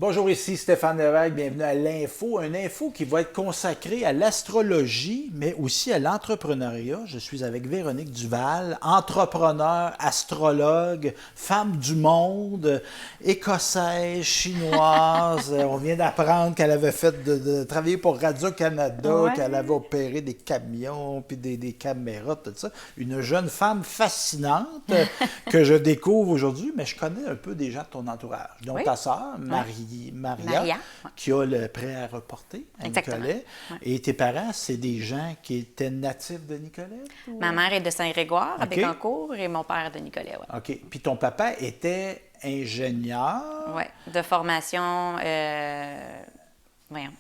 Bonjour, ici Stéphane Lévesque, bienvenue à l'Info, une info qui va être consacrée à l'astrologie, mais aussi à l'entrepreneuriat. Je suis avec Véronique Duval, entrepreneur, astrologue, femme du monde, écossaise, chinoise. On vient d'apprendre qu'elle avait fait de travailler pour Radio-Canada, Ouais. qu'elle avait opéré des camions, puis des caméras, tout ça. Une jeune femme fascinante que je découvre aujourd'hui, mais je connais un peu des gens de ton entourage, dont Oui. ta sœur, Maria, Maria, qui a le prêt à reporter à Exactement. Nicolet. Ouais. Et tes parents, c'est des gens qui étaient natifs de Nicolet? Ou... Ma mère est de Saint-Grégoire, à OK. Bécancour, et mon père de Nicolet. Ouais. OK. Puis ton papa était ingénieur? Ouais, de formation. Voyons.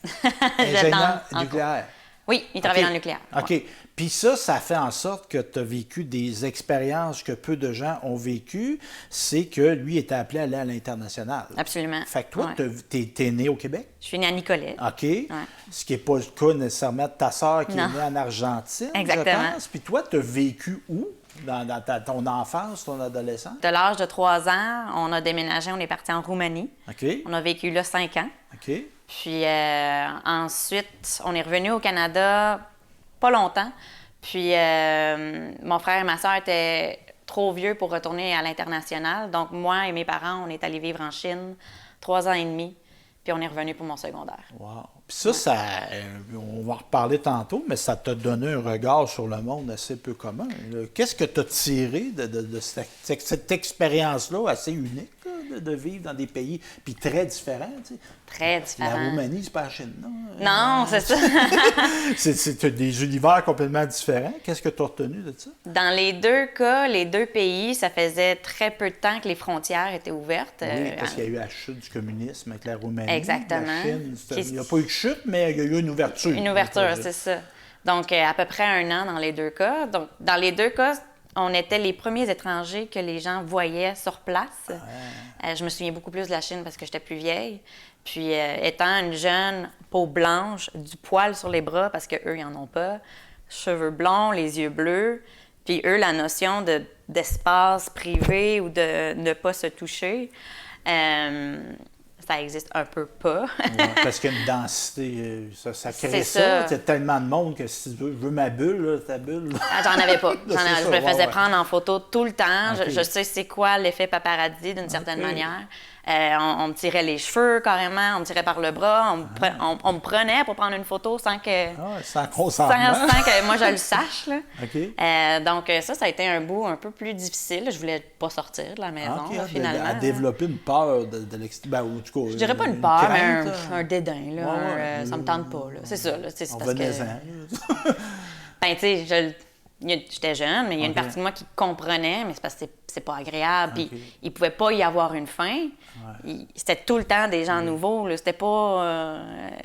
Ingénieur En nucléaire? Oui, il travaille OK. dans le nucléaire. OK. Ouais. Puis ça fait en sorte que tu as vécu des expériences que peu de gens ont vécues. C'est que lui était appelé à aller à l'international. Absolument. Fait que toi, Ouais. t'es né au Québec? Je suis née à Nicolet. OK. Ce qui n'est pas le cas nécessairement de ta sœur qui Non. est née en Argentine, Exactement. je pense. Puis toi, tu as vécu où dans ton enfance, ton adolescence? De l'âge de 3 ans, on a déménagé, on est parti en Roumanie. OK. On a vécu là 5 ans. OK. Puis ensuite, on est revenu au Canada pas longtemps. Puis mon frère et ma soeur étaient trop vieux pour retourner à l'international. Donc moi et mes parents, on est allés vivre en Chine 3 ans et demi. Puis on est revenu pour mon secondaire. Wow. Puis ça, on va en reparler tantôt, mais ça t'a donné un regard sur le monde assez peu commun. Là. Qu'est-ce que tu as tiré de cette expérience-là assez unique, là, de vivre dans des pays puis très différents? Tu sais? Très La différent. Roumanie, c'est pas la Chine, non? Non, c'est ça. C'est des univers complètement différents. Qu'est-ce que tu as retenu de ça? Dans les deux cas, les deux pays, ça faisait très peu de temps que les frontières étaient ouvertes. Oui, parce qu'il y a eu la chute du communisme avec la Roumanie. Exactement. La Chine, il n'y a pas eu de chute, mais il y a eu une ouverture. Une ouverture, c'est ça. Donc, à peu près 1 an dans les deux cas. Donc, dans les deux cas, on était les premiers étrangers que les gens voyaient sur place. Je me souviens beaucoup plus de la Chine parce que j'étais plus vieille. Puis, étant une jeune peau blanche, du poil sur les bras parce qu'eux, ils n'en ont pas, cheveux blonds, les yeux bleus. Puis, eux, la notion d'espace privé ou de ne pas se toucher, ça existe un peu pas. Ouais, parce qu'il y a une densité, ça crée C'est ça. ça. Il y a tellement de monde que si tu veux, je veux ma bulle, là, ta bulle. Ah, j'en avais pas. C'est ça, Je me faisais ouais. prendre en photo tout le temps. OK. Je sais c'est quoi l'effet paparazzi d'une certaine OK. manière. On me tirait les cheveux carrément, on me tirait par le bras, on me prenait pour prendre une photo sans que, Ah, sans consentement. sans que moi je le sache. Là. OK. Donc ça a été un bout un peu plus difficile. Je voulais pas sortir de la maison OK, là, finalement. à développer une peur de l'extérieur. Ben, en tout cas, Je dirais pas une peur, mais crainte, un dédain. Là, Ouais, ça me tente pas. Là. C'est ça. Là, c'est parce que... Revenez-en. Ben, tu sais, j'étais jeune, mais il y a une partie de moi qui comprenait, mais c'est parce que c'est pas agréable. Puis il pouvait pas y avoir une fin. C'était tout le temps des gens nouveaux. Là. C'était pas...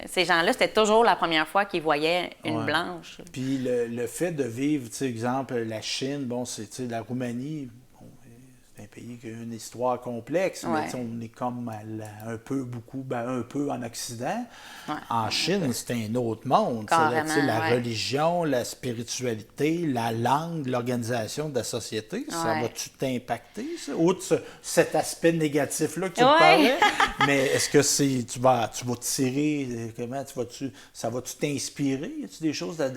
ces gens-là, c'était toujours la première fois qu'ils voyaient une blanche. Puis le fait de vivre, tu sais, exemple, la Chine, bon, c'est, tu sais, la Roumanie, bon, c'est un pays qui a une histoire complexe, mais tu sais, on est comme un peu en Occident. Ouais. En Chine, c'est un autre monde. Tu sais, Carrément, la ouais. religion, la spiritualité, la langue, l'organisation de la société, ça Ouais. va-tu t'impacter, ça? Outre cet aspect négatif-là que tu Ouais. me parlais, mais est-ce que tu vas tirer, comment ça va-tu t'inspirer? Y a-tu des choses de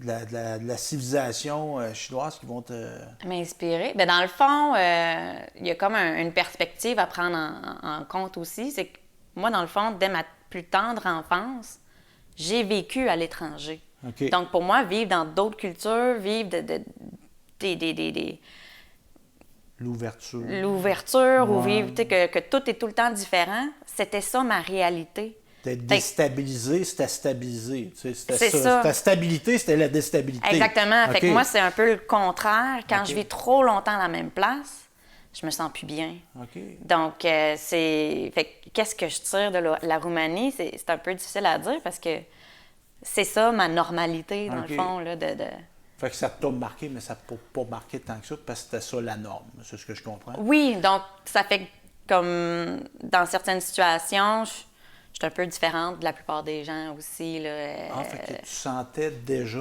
la civilisation chinoise qui vont te... M'inspirer. Ben, dans le fond, il y a comme une perspective à prendre en compte aussi. C'est que moi, dans le fond, dès ma plus tendre enfance, j'ai vécu à l'étranger. OK. Donc, pour moi, vivre dans d'autres cultures, vivre l'ouverture ou vivre, tu sais, que tout est tout le temps différent, c'était ça ma réalité. D'être déstabilisé, c'était stabilisé. Tu sais, C'est ça. Ta stabilité, c'était la déstabilité. Exactement. Fait OK. que moi, c'est un peu le contraire. Quand je vis trop longtemps à la même place, je me sens plus bien. OK. Donc, Fait que qu'est-ce que je tire de la Roumanie? C'est un peu difficile à dire parce que c'est ça ma normalité, dans OK. le fond, là, Fait que ça t'a marqué, mais ça t'a pas marqué tant que ça, parce que c'était ça la norme. C'est ce que je comprends. Oui, donc ça fait que, comme dans certaines situations, Je suis un peu différente de la plupart des gens aussi. Là, Fait que tu sentais déjà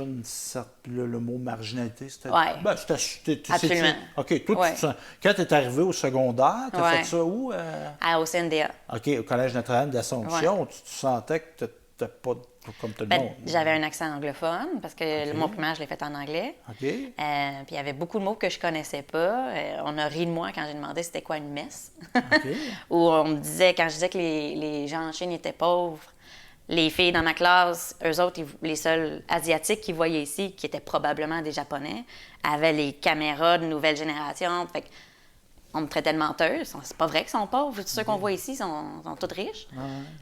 le mot marginalité, c'était... Ouais. Ben, Absolument. OK, toi, Ouais. quand tu es arrivé au secondaire, tu as Ouais. fait ça où? Au CNDA. OK, au Collège Notre-Dame d'Assomption, tu sentais que tu n'étais pas comme tout le monde. J'avais un accent anglophone parce que OK. mon primaire, je l'ai fait en anglais. OK. Puis il y avait beaucoup de mots que je connaissais pas. On a ri de moi quand j'ai demandé c'était quoi une messe. OK. Ou on me disait, quand je disais que les gens en Chine étaient pauvres, les filles dans ma classe, eux autres, les seuls Asiatiques qu'ils voyaient ici, qui étaient probablement des Japonais, avaient les caméras de nouvelle génération. Fait on me traitait de menteuse. C'est pas vrai qu'ils sont pauvres. Tous ceux qu'on voit ici sont tous riches.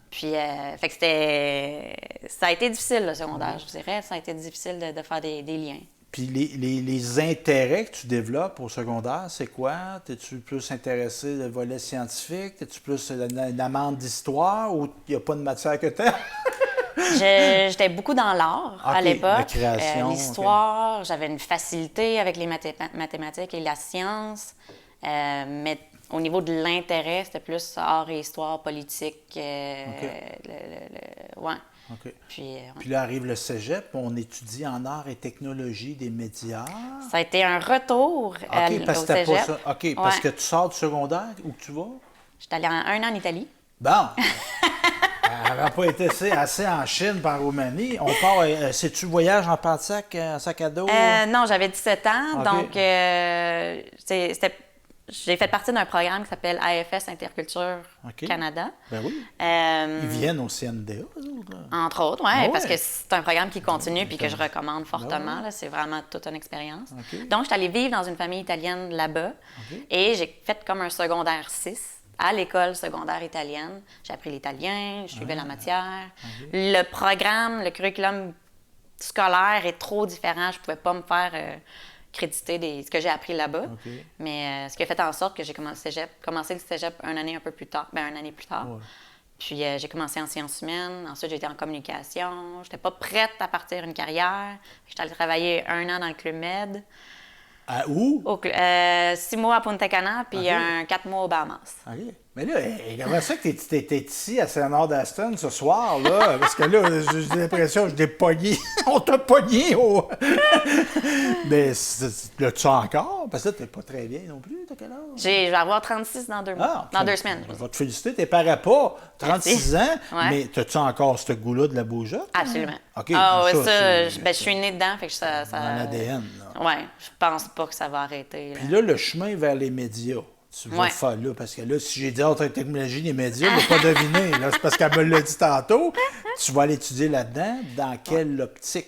Puis, fait que ça a été difficile, le secondaire, je vous dirais. Ça a été difficile de faire des liens. Puis les intérêts que tu développes au secondaire, c'est quoi? Es-tu plus intéressé de volet scientifique? Es-tu plus une amende d'histoire ou il n'y a pas de matière que tu J'étais beaucoup dans l'art à OK, l'époque. la création, l'histoire, j'avais une facilité avec les mathématiques et la science. Mais au niveau de l'intérêt, c'était plus art et histoire, politique. Ouais. OK. Puis, Puis là arrive le cégep, on étudie en art et technologie des médias. ça a été un retour OK, parce au que t'as cégep. pas ça. OK, parce Ouais. que tu sors du secondaire, où que tu vas? J'étais allée un an en Italie. Bon! Elle n'avait pas été assez en Chine, par Roumanie. On part, c'est-tu voyage en pack-sac, sac à dos? Non, j'avais 17 ans, OK. donc j'ai fait partie d'un programme qui s'appelle AFS Interculture OK. Canada. Ben oui. Euh, Ils viennent au CNDA, eux autres, là. Entre autres, oui, Ah ouais? parce que c'est un programme qui continue puis que je recommande fortement. Ah ouais? Là, c'est vraiment toute une expérience. OK. Donc, je suis allée vivre dans une famille italienne là-bas OK. et j'ai fait comme un secondaire 6 à l'école secondaire italienne. J'ai appris l'italien, je suivais la matière. Le programme, le curriculum scolaire est trop différent. Je ne pouvais pas me faire créditer ce que j'ai appris là-bas. OK. Mais ce qui a fait en sorte que j'ai commencé le cégep une année plus tard. Ouais. Puis j'ai commencé en sciences humaines. Ensuite, j'ai été en communication. Je n'étais pas prête à partir une carrière. J'étais allée travailler 1 an dans le Club Med. À où? 6 mois à Punta Cana, puis OK. 4 mois aux Bahamas. OK. Mais là, comment ça que t'es ici à Saint-Nord-d'Aston ce soir, là? Parce que là, j'ai l'impression que je t'ai pogné. On t'a pogné au... Mais l'as-tu encore? Parce que là, t'es pas très bien non plus, t'as quel âge? Je vais avoir 36 dans 2 mois. Dans 2 semaines. Je vais te féliciter, t'es pas 36 ans, Ouais. mais t'as-tu encore ce goût-là de la bougeotte? Absolument. OK. Ah ouais, c'est- je suis née dedans, fait que ça... En ADN, là. Ouais, je pense pas que ça va arrêter. là. Puis là, le chemin vers les médias, tu vas Ouais. faire là, parce que là, si j'ai dit autre technologie des médias, je ne pas deviner. Là, c'est parce qu'elle me l'a dit tantôt. Tu vas aller étudier là-dedans. Dans quelle optique?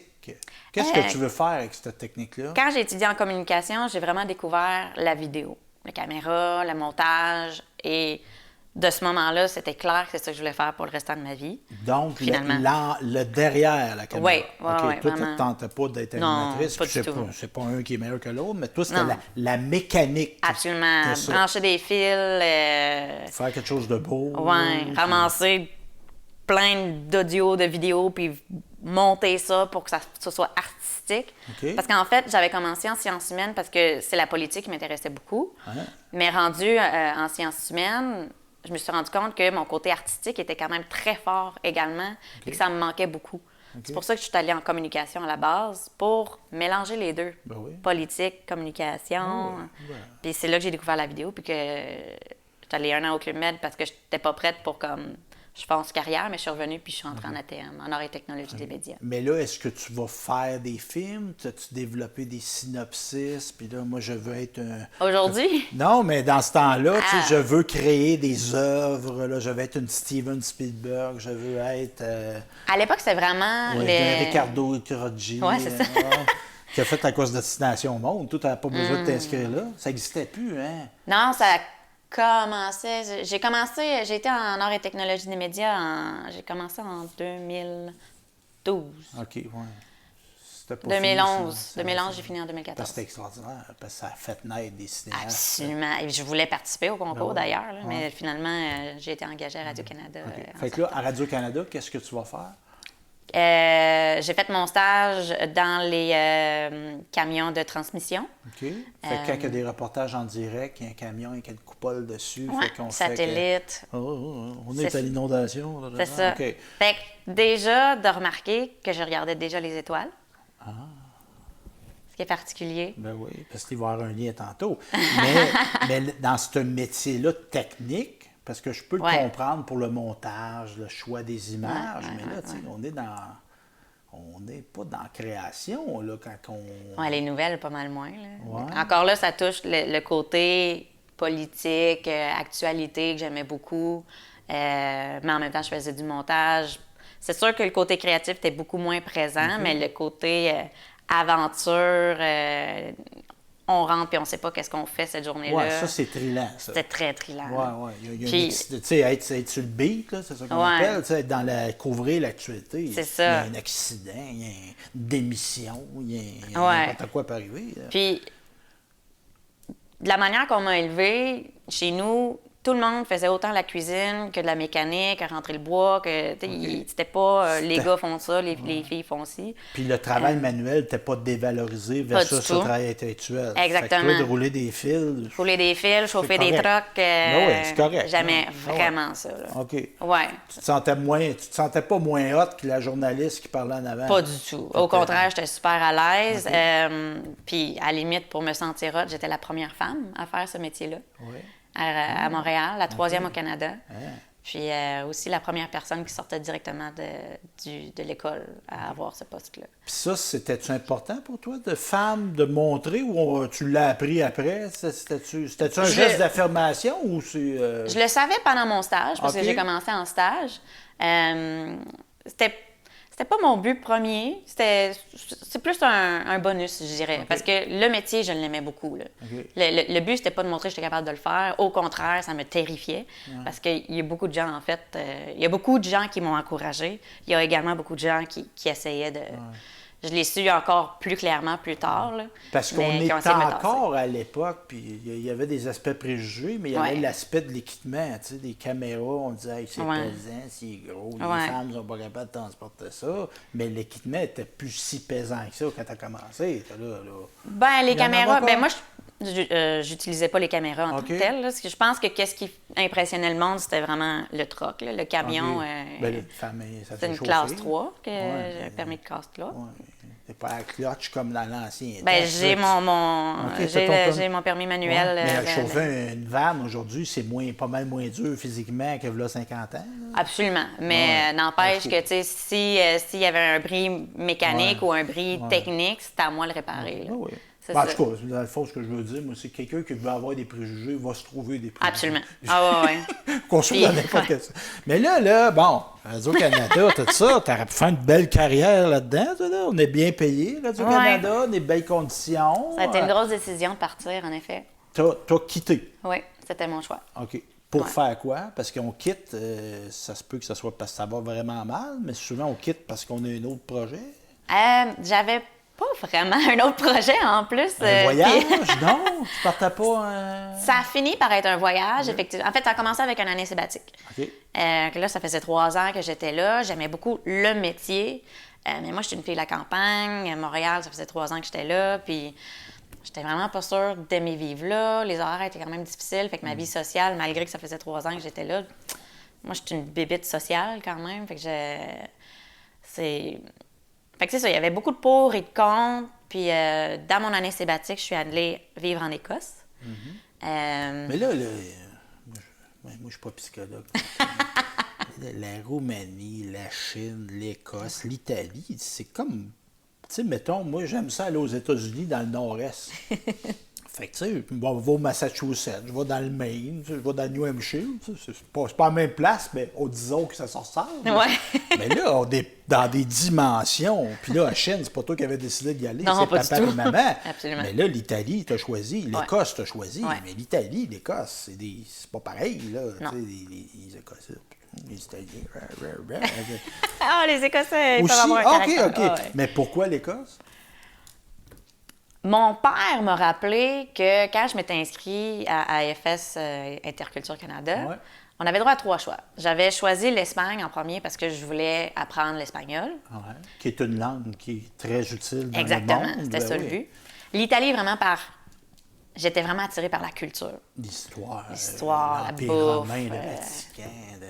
Qu'est-ce que tu veux faire avec cette technique-là? Quand j'ai étudié en communication, j'ai vraiment découvert la vidéo, la caméra, le montage. Et de ce moment-là, c'était clair que c'est ça que je voulais faire pour le restant de ma vie. Donc, Finalement. le derrière la caméra. Oui, oui, OK, oui, toi, tu vraiment. ne tentais pas d'être Non, animatrice. pas puis du tout. C'est pas un qui est meilleur que l'autre, mais toi, c'était Non. la mécanique. Absolument. C'est ça. Brancher des fils, Faire quelque chose de beau. ramasser plein d'audio, de vidéos, puis monter ça pour que ça soit artistique. OK. Parce qu'en fait, j'avais commencé en sciences humaines parce que c'est la politique qui m'intéressait beaucoup. Hein? Mais rendu en sciences humaines, je me suis rendu compte que mon côté artistique était quand même très fort également et que ça me manquait beaucoup. C'est pour ça que je suis allée en communication à la base, pour mélanger les deux. Ben oui. Politique, communication. ouais. Puis c'est là que j'ai découvert la vidéo, puis que j'étais allée 1 an au Club Med parce que je n'étais pas prête pour comme je pense carrière, mais je suis revenue puis je suis rentrée en ATM, en art et technologie des médias. Mais là, est-ce que tu vas faire des films? As-tu développé des synopsis? Puis là, moi, je veux être un... Aujourd'hui? Non, mais dans ce temps-là, tu sais, Ah. je veux créer des œuvres. Là, je veux être une Steven Spielberg. Je veux être À l'époque, c'était vraiment un Ricardo Croggi. Ouais, c'est ça. Qui a fait ta course de destination au monde. Toi, tu n'avais pas besoin de t'inscrire là. Ça n'existait plus, hein? Non, ça commençait. J'ai été en art et technologie des médias. J'ai commencé en 2012. OK, ouais. C'était pas 2011. fini, ça. 2011, j'ai fini en Parce que 2014. c'était extraordinaire, parce que ça a fait naître des cinéastes. Absolument. Et je voulais participer au concours ouais. d'ailleurs, là, mais Ouais. finalement, j'ai été engagée à Radio-Canada. OK. Fait que là, à Radio-Canada, qu'est-ce que tu vas faire? J'ai fait mon stage dans les camions de transmission. OK. Fait que quand il y a des reportages en direct, il y a un camion avec une coupole dessus. Ouais, fait qu'on satellite. Fait que... on est à l'inondation. C'est ça. OK. Fait que déjà, de remarquer que je regardais déjà les étoiles. Ce qui est particulier. Ben oui, parce qu'il va y avoir un lien tantôt. Mais dans ce métier-là technique, parce que je peux le comprendre pour le montage, le choix des images, mais là, tu sais, on n'est pas dans la création, là, quand on... Ouais, les nouvelles, pas mal moins. Là. Ouais. Encore là, ça touche le côté politique, actualité que j'aimais beaucoup. Mais en même temps, je faisais du montage. C'est sûr que le côté créatif était beaucoup moins présent, mais le côté aventure, on rentre puis on sait pas qu'est-ce qu'on fait cette journée-là. Ouais, ça, c'est trillant, ça. C'était très trillant. Ouais, ouais. Il y a Puis, tu sais, être sur le beat, là, c'est ça qu'on appelle, tu sais, être dans couvrir l'actualité. C'est ça. Il y a un accident, il y a une démission, il y a n'importe quoi peut arriver. Là. Puis, de la manière qu'on m'a élevée, chez nous, tout le monde faisait autant la cuisine que de la mécanique, à rentrer le bois, que c'était pas les gars font ça, les filles font ci. Puis le travail manuel n'était pas dévalorisé versus le travail intellectuel. Exactement. Fait que toi, de rouler des fils. Rouler des fils, chauffer des trucks. C'est correct. Jamais vraiment ça. Là. OK. Ouais. Tu te sentais pas moins hot que la journaliste qui parlait en avant? Pas du tout. Au contraire, j'étais super à l'aise. Puis, à la limite, pour me sentir hot, j'étais la première femme à faire ce métier-là. Oui. À Montréal, la troisième au Canada. Puis aussi la première personne qui sortait directement de l'école à avoir ce poste-là. Puis ça, c'était-tu important pour toi, de femme, de montrer, ou tu l'as appris après? C'était-tu un geste d'affirmation ou c'est... Je le savais pendant mon stage, parce que j'ai commencé en stage. C'était pas mon but premier. C'est plus un bonus, je dirais. Parce que le métier, je l'aimais beaucoup. Là. Le but, c'était pas de montrer que j'étais capable de le faire. Au contraire, ça me terrifiait. Parce qu'il y a beaucoup de gens, en fait... il y a beaucoup de gens qui m'ont encouragée. Il y a également beaucoup de gens qui essayaient de... Je l'ai su encore plus clairement plus tard. Là, parce qu'on est encore à l'époque, puis il y avait des aspects préjugés, mais il y avait l'aspect de l'équipement, tu sais, des caméras, on disait hey, c'est pesant, c'est gros, les femmes ne sont pas capables de transporter ça, mais l'équipement était plus si pesant que ça quand tu as commencé. Ben, les caméras, moi, j'utilisais pas les caméras en tant que telles. Parce que je pense que ce qui impressionnait le monde, c'était vraiment le truck, là, le camion. C'était une classe 3, que j'ai un permis de classe 3. Ouais. C'est pas la clutch comme dans l'ancien. Ben, j'ai mon permis manuel. Mais chauffer une vanne aujourd'hui, c'est pas mal moins dur physiquement que là 50 ans. Là. Absolument. Mais n'empêche que s'il y avait un bris mécanique ou un bris technique, c'était à moi de le réparer. Là. En tout cas, dans le fond, ce que je veux dire, moi, c'est quelqu'un qui veut avoir des préjugés va se trouver des préjugés. Absolument. Ah ouais. Qu'on soit dans n'importe quel... Mais là, bon, Radio-Canada, tout ça, t'aurais pu faire une belle carrière là-dedans, là. On est bien payé, Radio-Canada, des belles conditions. Ça a été une grosse décision de partir, en effet. T'as quitté? Oui, c'était mon choix. OK. Pour faire quoi? Parce qu'on quitte, ça se peut que ce soit parce que ça va vraiment mal, mais souvent on quitte parce qu'on a un autre projet. J'avais pas vraiment un autre projet en plus. Un voyage? Non? Tu partais pas... Ça a fini par être un voyage, effectivement. En fait, ça a commencé avec une année sabbatique. OK. Là, ça faisait 3 ans que j'étais là. J'aimais beaucoup le métier. Mais moi, je suis une fille de la campagne. À Montréal, ça faisait 3 ans que j'étais là. Puis j'étais vraiment pas sûre d'aimer vivre là. Les horaires étaient quand même difficiles. Fait que ma vie sociale, malgré que ça faisait 3 ans que j'étais là, moi, je suis une bébite sociale quand même. Fait que c'est ça, il y avait beaucoup de pour et de contre. Puis dans mon année sabbatique, je suis allée vivre en Écosse. Mais là, moi, je suis pas psychologue. La Roumanie, la Chine, l'Écosse, l'Italie, c'est comme... Tu sais, mettons, moi, j'aime ça aller aux États-Unis dans le nord-est. Fait que, tu sais, je vais au Massachusetts, je vais dans le Maine, je vais dans le New Hampshire. C'est pas la même place, mais disons que ça se ressemble. Ouais. Mais là, on est dans des dimensions. Puis là, la Chine, c'est pas toi qui avais décidé d'y aller, c'est papa et maman. Absolument. Mais là, l'Italie, t'as choisi. L'Écosse, t'as choisi. Ouais. Mais l'Italie, l'Écosse, c'est pas pareil, là. Tu sais, les Écossais, les Italiens. Ah, les Écossais, ils peuvent avoir un caractère. OK. Mais pourquoi l'Écosse? Mon père m'a rappelé que quand je m'étais inscrite à AFS Interculture Canada, Ouais. on avait droit à 3 choix. J'avais choisi l'Espagne en premier parce que je voulais apprendre l'espagnol. Ouais. Qui est une langue qui est très utile dans Exactement, le monde. c'était Ben ça oui. le but. L'Italie, vraiment j'étais vraiment attirée par la culture. L'histoire, La l'Empire bouffe, romain, le Vatican,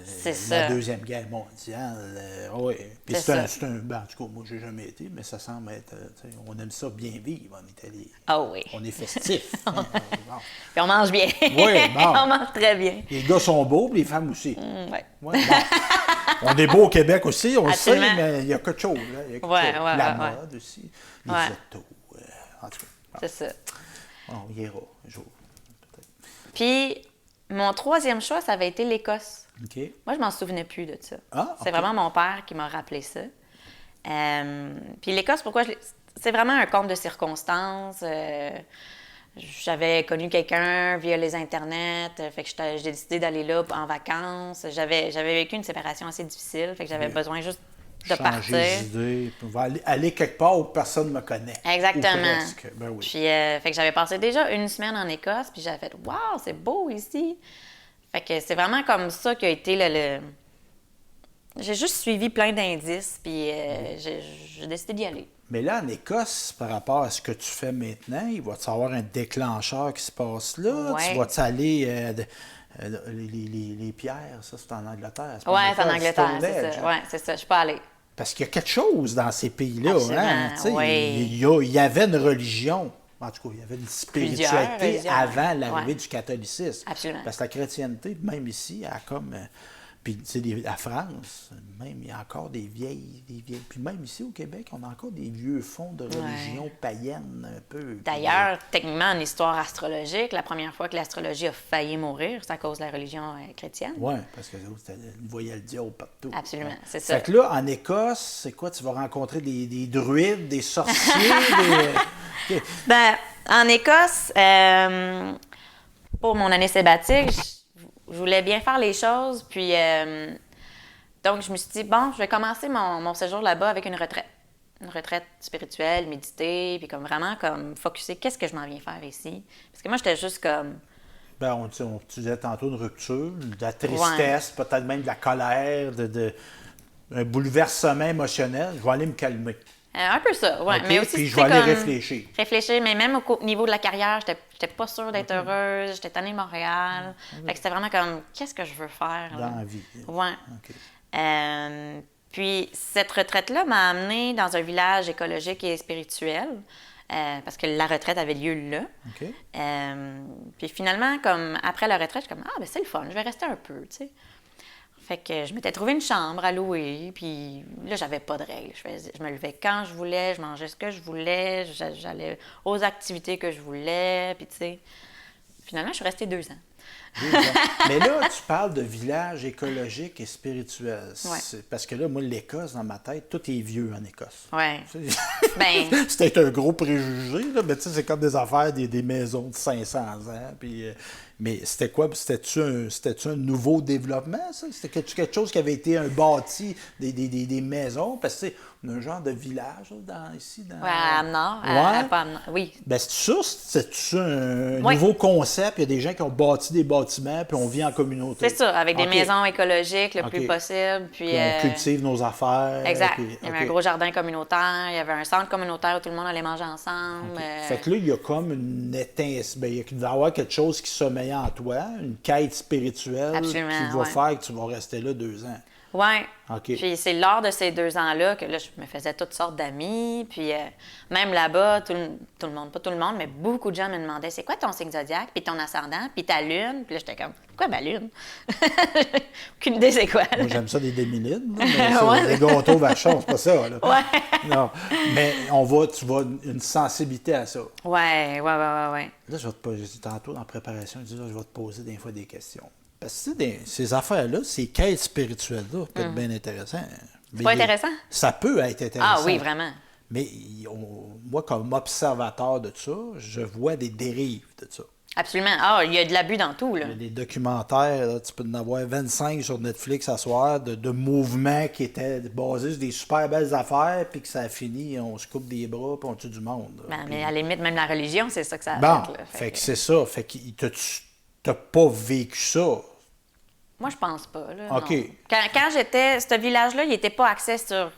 c'est la ça. Deuxième Guerre mondiale. Oui. Puis C'est c'est ben, en tout cas, moi, j'ai jamais été, mais ça semble être... tu sais, on aime ça bien vivre en Italie. Ah oui. On est festif. Hein, bon. Puis on mange bien. Oui, bon. On mange très bien. Les gars sont beaux, puis les femmes aussi. Ouais. Ouais, bon. On est beau au Québec aussi, on le sait, Absolument. mais il y a quelque chose. Là. Il y a quelque Ouais, chose. ouais, La ouais, mode aussi, les Ouais. autos. En tout cas, bon. C'est ça. On ira un jour. Puis mon 3e choix, ça avait été l'Écosse. OK. Moi, je m'en souvenais plus de ça. Ah, C'est OK. vraiment mon père qui m'a rappelé ça. Puis l'Écosse, pourquoi c'est vraiment un conte de circonstances. J'avais connu quelqu'un via les internets, fait que j'ai décidé d'aller là en vacances. J'avais vécu une séparation assez difficile, fait que j'avais besoin juste de Changer partir. d'idée, puis on va aller quelque part où personne ne me connaît. Exactement. Ou presque. Ben oui. Puis, fait que j'avais passé déjà une semaine en Écosse, puis j'avais fait « Wow, c'est beau ici! » Fait que c'est vraiment comme ça qui a été le... J'ai juste suivi plein d'indices, puis j'ai décidé d'y aller. Mais là, en Écosse, par rapport à ce que tu fais maintenant, il va-tu avoir un déclencheur qui se passe là? Ouais. Tu vas-tu aller... les pierres, ça, c'est en Angleterre. Oui, c'est en Angleterre, Stonehenge, c'est ça. hein? Oui, c'est ça. Je suis pas allée. Parce qu'il y a quelque chose dans ces pays-là. Absolument, Hein? Tu sais, oui. il y avait une religion. En tout cas, il y avait une spiritualité religions. avant l'arrivée Ouais. du catholicisme. Absolument. Parce que la chrétienté, même ici, a comme... puis, tu sais, la France, même, il y a encore des vieilles... Puis même ici, au Québec, on a encore des vieux fonds de religion païenne, un peu. D'ailleurs, techniquement, en histoire astrologique, la première fois que l'astrologie a failli mourir, c'est à cause de la religion chrétienne. Oui, parce que ils voyaient le diable partout. Absolument, c'est ça. Fait que là, en Écosse, c'est quoi? Tu vas rencontrer des druides, des sorciers, des... Ben, en Écosse, pour mon année sabbatique, je voulais bien faire les choses. Puis, donc, je me suis dit, bon, je vais commencer mon séjour là-bas avec une retraite. Une retraite spirituelle, méditer, puis comme vraiment comme focusser, qu'est-ce que je m'en viens faire ici? Parce que moi, j'étais juste comme... Ben, tu disais tantôt une rupture, de la tristesse, peut-être même de la colère, un bouleversement émotionnel. Je vais aller me calmer. Un peu ça, oui. OK, Mais aussi, puis je tu vais sais, aller comme réfléchir. Réfléchir, mais même au niveau de la carrière, j'étais pas sûre d'être heureuse, j'étais tannée de Montréal. Fait que c'était vraiment comme, qu'est-ce que je veux faire? là? Dans la vie. Ouais. OK. Puis cette retraite-là m'a amenée dans un village écologique et spirituel, parce que la retraite avait lieu là. OK. Puis finalement, comme après la retraite, je suis comme, ah, ben c'est le fun, je vais rester un peu, tu sais. Fait que je m'étais trouvé une chambre à louer, puis là, j'avais pas de règles. Je me levais quand je voulais, je mangeais ce que je voulais, j'allais aux activités que je voulais, puis tu sais. Finalement, je suis restée 2 ans. Mais là, tu parles de village écologique et spirituel. Ouais. Parce que là, moi, l'Écosse, dans ma tête, tout est vieux en Écosse. Ouais. Tu sais, Ben, c'est un gros préjugé, là, mais tu sais, c'est comme des affaires, des maisons de 500 ans. Puis, mais c'était quoi? C'était-tu un nouveau développement, ça? C'était quelque chose qui avait été un bâti, des maisons? Parce que, tu sais, on a un genre de village là, ici. Dans... ouais, à Amenard, Ouais. pas Amenard, oui. Ben, c'est ça? C'est-tu un Oui. nouveau concept? Il y a des gens qui ont bâti des bâtiments, puis on vit en communauté. C'est ça, avec des OK. maisons écologiques le OK. plus possible. Puis, Puis on cultive nos affaires. exact. puis- Il y avait OK. un gros jardin communautaire, il y avait un centre communautaire où tout le monde allait manger ensemble. Fait que là, il y a comme une étincelle. Ben, il doit y avoir quelque chose qui sommeille en toi, une quête spirituelle Absolument, qui va ouais. faire que tu vas rester là 2 ans. Ouais. OK. Puis c'est lors de ces 2 ans-là que là, je me faisais toutes sortes d'amis. Puis même là-bas, tout le monde, pas tout le monde, mais beaucoup de gens me demandaient c'est quoi ton signe zodiaque, puis ton ascendant, puis ta lune. Puis là, j'étais comme quoi ma lune? Aucune idée c'est quoi. Moi, j'aime ça des démilides, là, mais ça, Ouais. les gâteaux vachons, c'est pas ça. Là. Ouais. Non. Mais tu vas une sensibilité à ça. Ouais. Là, je vais te poser, tantôt, en préparation, je vais te poser des fois des questions. Parce que ces affaires-là, ces quêtes spirituelles-là, peuvent être bien intéressantes. C'est pas intéressant? Ça peut être intéressant. Ah oui, vraiment. Mais moi, comme observateur de ça, je vois des dérives de ça. Absolument. Ah, il y a de l'abus dans tout, là. Il y a des documentaires, là, tu peux en avoir 25 sur Netflix à soir, de mouvements qui étaient basés sur des super belles affaires, puis que ça a fini, on se coupe des bras, puis on tue du monde. Ben, mais à la limite, même la religion, c'est ça que ça a Bon, fait, là. fait que c'est ça. Fait que t'as pas vécu ça. Moi, je pense pas, là. OK. Non. Quand j'étais... Ce village-là, il n'était pas axé sur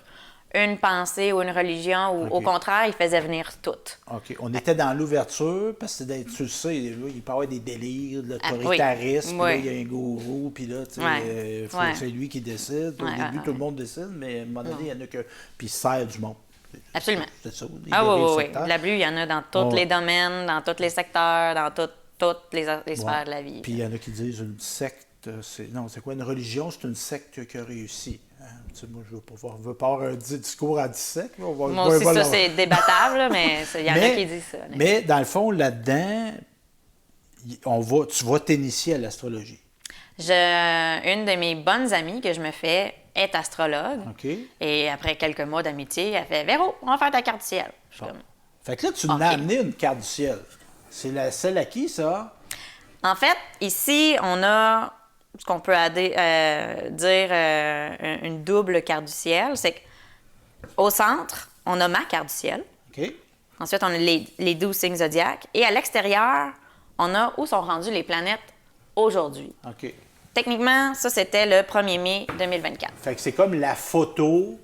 une pensée ou une religion, ou au contraire, il faisait venir toutes. OK. On était dans l'ouverture, parce que tu le sais, là, il peut y avoir des délires, de l'autoritarisme, puis là, il y a un gourou, puis là, tu sais, c'est lui qui décide. Au début, tout le monde décide, mais à un moment donné, il y en a que... Puis il sert du monde. Absolument. C'est ça. Oui. De l'abus, il y en a dans tous les domaines, dans tous les secteurs, dans toutes les sphères de la vie. Puis il y en a qui disent une secte, c'est quoi? Une religion, c'est une secte qui a réussi. Hein? Tu sais, moi, je veux pas avoir un discours anti-secte. Moi aussi, ça, c'est débattable, là, mais il y en a qui disent ça. Mais dans le fond, là-dedans, tu vas t'initier à l'astrologie. Une de mes bonnes amies que je me fais est astrologue. OK. Et après quelques mois d'amitié, elle fait « Véro, on va faire ta carte du ciel. » Je suis comme, Fait que là, tu m'as amené une carte du ciel. C'est celle à qui, ça? En fait, ici, on a ce qu'on peut dire une double carte du ciel. C'est qu'au centre, on a ma carte du ciel. OK. Ensuite, on a les 12 signes zodiaques. Et à l'extérieur, on a où sont rendues les planètes aujourd'hui. OK. Techniquement, ça, c'était le 1er mai 2024. Fait que c'est comme la photo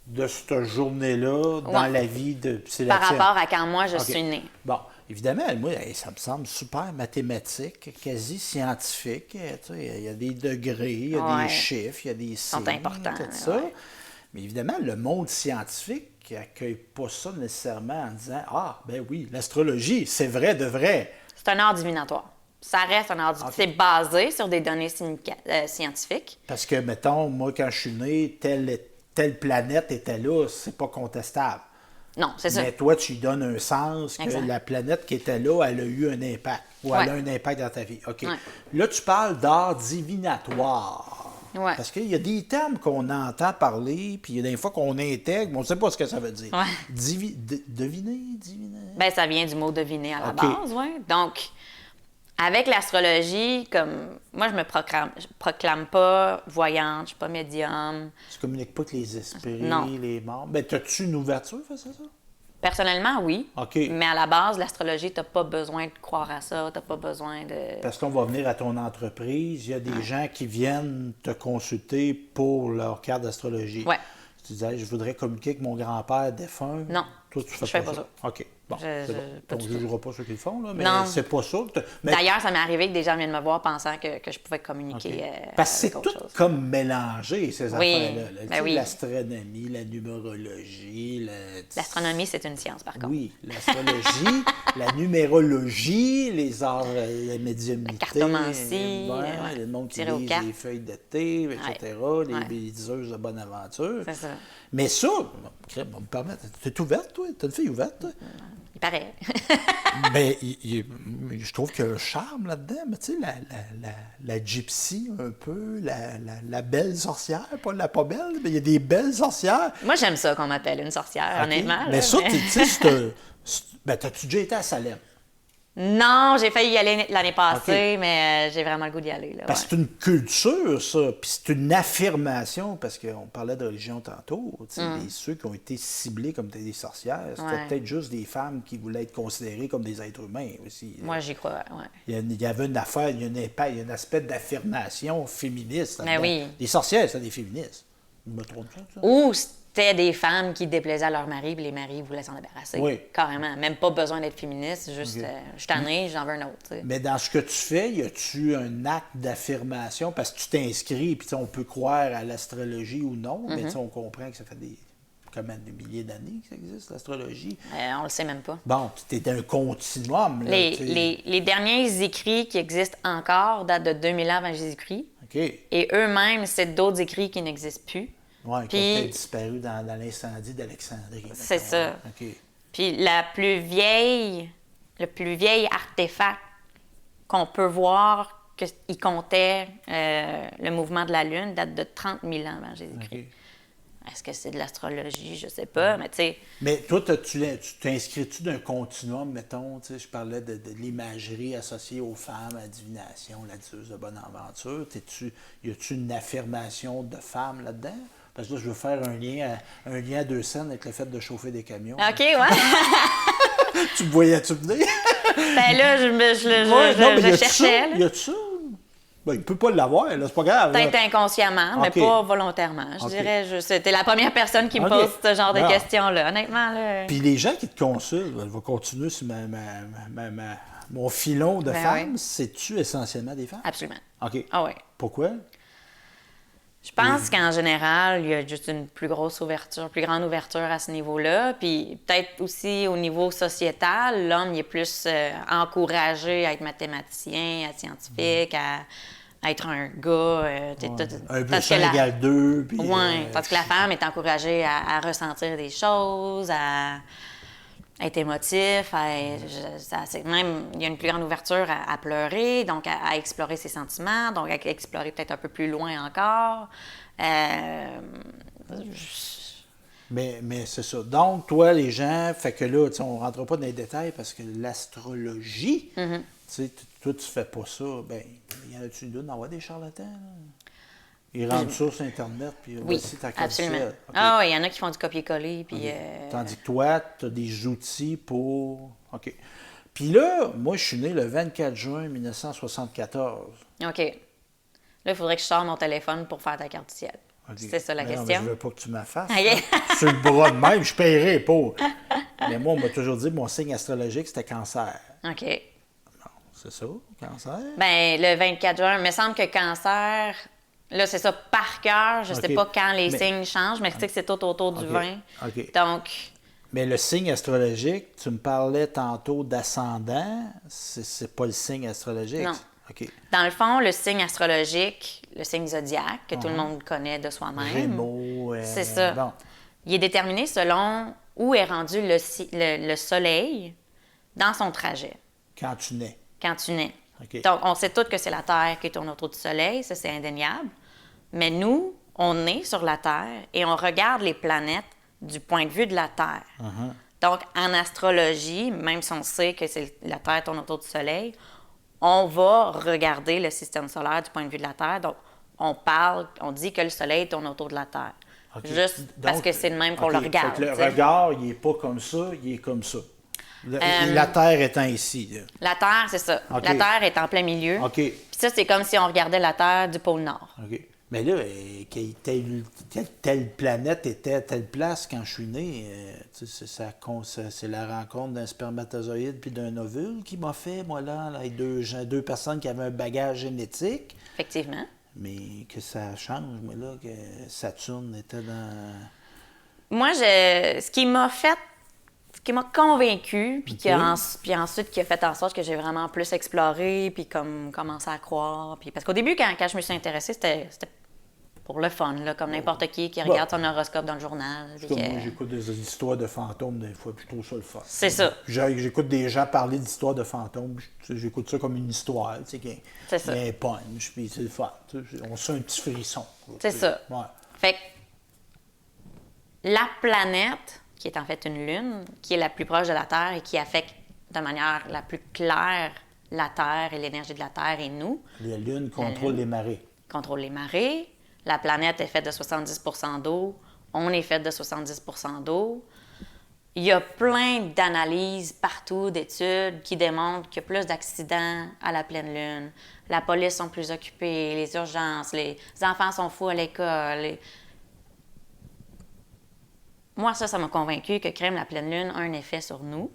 de cette journée-là dans la vie de... Par rapport à quand moi, je suis née. Bon, évidemment, moi, ça me semble super mathématique, quasi scientifique. Il y a des degrés, il y a des chiffres, il y a des signes, sont importants, tout ça. Mais évidemment, le monde scientifique n'accueille pas ça nécessairement en disant « Ah, ben oui, l'astrologie, c'est vrai de vrai. » C'est un art divinatoire. Ça reste un art divinatoire. C'est basé sur des données scientifiques. Parce que, mettons, moi, quand je suis né, telle planète était là, c'est pas contestable. Non, c'est ça. Mais toi, tu lui donnes un sens que la planète qui était là, elle a eu un impact. Ou elle a un impact dans ta vie. OK. Là, tu parles d'art divinatoire. Ouais. Parce qu'il y a des termes qu'on entend parler, puis il y a des fois qu'on intègre, mais on ne sait pas ce que ça veut dire. Ouais. Deviner? Bien, ça vient du mot deviner à la base, oui. Donc, avec l'astrologie, comme moi, je me proclame pas voyante, je ne suis pas médium. Tu ne communiques pas avec les esprits, non. les morts. Ben, as-tu une ouverture face à ça? Personnellement, oui. OK. Mais à la base, l'astrologie, tu n'as pas besoin de croire à ça, tu n'as pas besoin de... Parce qu'on va venir à ton entreprise, il y a des gens qui viennent te consulter pour leur carte d'astrologie. Ouais. Tu disais, je voudrais communiquer avec mon grand-père défunt. Non. Toi, tu fais pas ça. OK. Bon, pas on ne jugera pas ceux qui le font, là, mais non. c'est pas ça. D'ailleurs, ça m'est arrivé que des gens viennent me voir pensant que je pouvais communiquer parce que c'est autre tout chose. comme mélangé, ces affaires-là. Ben oui. L'astronomie, la numérologie. L'astronomie, c'est une science, par contre. Oui, l'astrologie, la numérologie, les arts, la médiumnité. La cartomancie. Le monde qui lit les feuilles de thé, etc., les liseuses de bonne aventure. C'est ça. Mais ça, on me permet, t'es ouverte, toi? T'es une fille ouverte, toi? Il paraît. Mais je trouve qu'il y a un charme là-dedans. Mais tu sais, la gypsy, un peu, la belle sorcière, pas belle, mais il y a des belles sorcières. Moi, j'aime ça qu'on m'appelle une sorcière, honnêtement. Mais ça, tu sais, t'as-tu déjà été à Salem? Non, j'ai failli y aller l'année passée, mais j'ai vraiment le goût d'y aller. Là, parce que c'est une culture, ça, puis c'est une affirmation, parce qu'on parlait de religion tantôt, ceux qui ont été ciblés comme des sorcières, c'était peut-être juste des femmes qui voulaient être considérées comme des êtres humains aussi. Moi, j'y crois, oui. Il y avait une affaire, il y a un aspect d'affirmation féministe. Mais oui. Les sorcières, c'est des féministes. Je me trompe ça? Ou c'était des femmes qui déplaisaient à leur mari, puis les maris voulaient s'en débarrasser. Oui. Carrément. Même pas besoin d'être féministe, juste je suis tannée, j'en veux un autre. T'sais. Mais dans ce que tu fais, y a-tu un acte d'affirmation? Parce que tu t'inscris, puis on peut croire à l'astrologie ou non, mais on comprend que ça fait des milliers d'années que ça existe, l'astrologie. On le sait même pas. Bon, tu es un continuum. Là, les derniers écrits qui existent encore datent de 2000 ans avant Jésus-Christ. OK. Et eux-mêmes, c'est d'autres écrits qui n'existent plus. Oui, qui ont peut-être disparu dans l'incendie d'Alexandrie. C'est ça. OK. Puis le plus vieil artefact qu'on peut voir qu'il comptait le mouvement de la Lune date de 30 000 ans avant Jésus-Christ. Okay. Est-ce que c'est de l'astrologie? Je sais pas, mais tu sais... Mais toi, tu t'inscris-tu d'un continuum, mettons, tu sais, je parlais de l'imagerie associée aux femmes, à la divination, la dieuse de bonne aventure. Y a-tu une affirmation de femme là-dedans? Parce que là, je veux faire un lien à 2 scènes avec le fait de chauffer des camions. OK, ouais. Tu me voyais-tu venir? Ben là, je cherchais. Là. Y a-tu ça? Ben, il peut pas l'avoir, là, c'est pas grave. Peut-être inconsciemment, mais OK. pas volontairement. Je dirais, c'était la première personne qui me pose ce genre de questions-là. Honnêtement, là... Puis les gens qui te consultent, je vais continuer sur mon filon de femmes, oui. c'est-tu essentiellement des femmes? Absolument. OK. Ah oui. Pourquoi? Je pense qu'en général, il y a juste une plus grande ouverture à ce niveau-là. Puis peut-être aussi au niveau sociétal, l'homme il est plus encouragé à être mathématicien, à être scientifique, à être un gars. Un plus un égale 2. Oui, parce que la femme est encouragée à ressentir des choses, à être émotif, même il y a une plus grande ouverture à pleurer, donc à explorer ses sentiments, donc à explorer peut-être un peu plus loin encore. Mais c'est ça. Donc, toi, les gens, fait que là, on ne rentre pas dans les détails parce que l'astrologie, tu sais, toi, tu fais pas ça. Ben, y en a-tu une d'envoyer des charlatans? Là? Ils rentrent ça sur Internet, puis voici ta carte absolument. ciel. Okay. Ah oui, il y en a qui font du copier-coller. Puis, Tandis que toi, tu as des outils pour... OK. Puis là, moi, je suis né le 24 juin 1974. OK. Là, il faudrait que je sorte mon téléphone pour faire ta carte du ciel. Okay. C'est ça la question? Non, mais je veux pas que tu m'affasses. Sur le bras de même, je paierai pas. Mais moi, on m'a toujours dit que mon signe astrologique, c'était cancer. OK. Non, c'est ça, cancer? Bien, le 24 juin, il me semble que cancer... Là, c'est ça, par cœur. Je ne sais pas quand les signes changent, mais je sais que c'est tout autour du 20. Donc... Mais le signe astrologique, tu me parlais tantôt d'ascendant, c'est pas le signe astrologique? Non. OK. Dans le fond, le signe astrologique, le signe zodiaque, que tout le monde connaît de soi-même... Gémeaux... c'est ça. Bon. Il est déterminé selon où est rendu le soleil dans son trajet. Quand tu nais. Quand tu nais. Okay. Donc, on sait tous que c'est la Terre qui tourne autour du Soleil, ça c'est indéniable. Mais nous, on est sur la Terre et on regarde les planètes du point de vue de la Terre. Donc, en astrologie, même si on sait que la Terre tourne autour du Soleil, on va regarder le système solaire du point de vue de la Terre. Donc, on dit que le Soleil tourne autour de la Terre. Okay. Juste parce que c'est le même qu'on le regarde. Le regard, il n'est pas comme ça, il est comme ça. La Terre étant ici. Là. La Terre, c'est ça. Okay. La Terre est en plein milieu. Okay. Puis ça, c'est comme si on regardait la Terre du pôle Nord. Okay. Mais là, telle planète était à telle place quand je suis né, c'est la rencontre d'un spermatozoïde puis d'un ovule qui m'a fait, moi, là, avec deux personnes qui avaient un bagage génétique. Effectivement. Mais que ça change, moi, là, que Saturne était dans... Moi, ce qui m'a convaincue, puis ensuite qui a fait en sorte que j'ai vraiment plus exploré, puis comme commencé à croire. Puis, parce qu'au début, quand je me suis intéressée, c'était pour le fun, là, comme n'importe qui regarde son horoscope dans le journal. Moi, j'écoute des histoires de fantômes des fois, puis je trouve ça le fun. C'est ça. J'écoute des gens parler d'histoires de fantômes, j'écoute ça comme une histoire, tu sais, c'est ça. Un punch, puis c'est le fun. On sent un petit frisson. C'est ça. Ouais. Fait que la planète, qui est en fait une lune, qui est la plus proche de la Terre et qui affecte de manière la plus claire la Terre et l'énergie de la Terre et nous. La Lune contrôle les marées. Contrôle les marées. La planète est faite de 70% d'eau. On est fait de 70% d'eau. Il y a plein d'analyses partout, d'études qui démontrent qu'il y a plus d'accidents à la pleine lune. La police sont plus occupée, les urgences, les enfants sont fous à l'école. Moi, ça m'a convaincue que crème la pleine lune a un effet sur nous.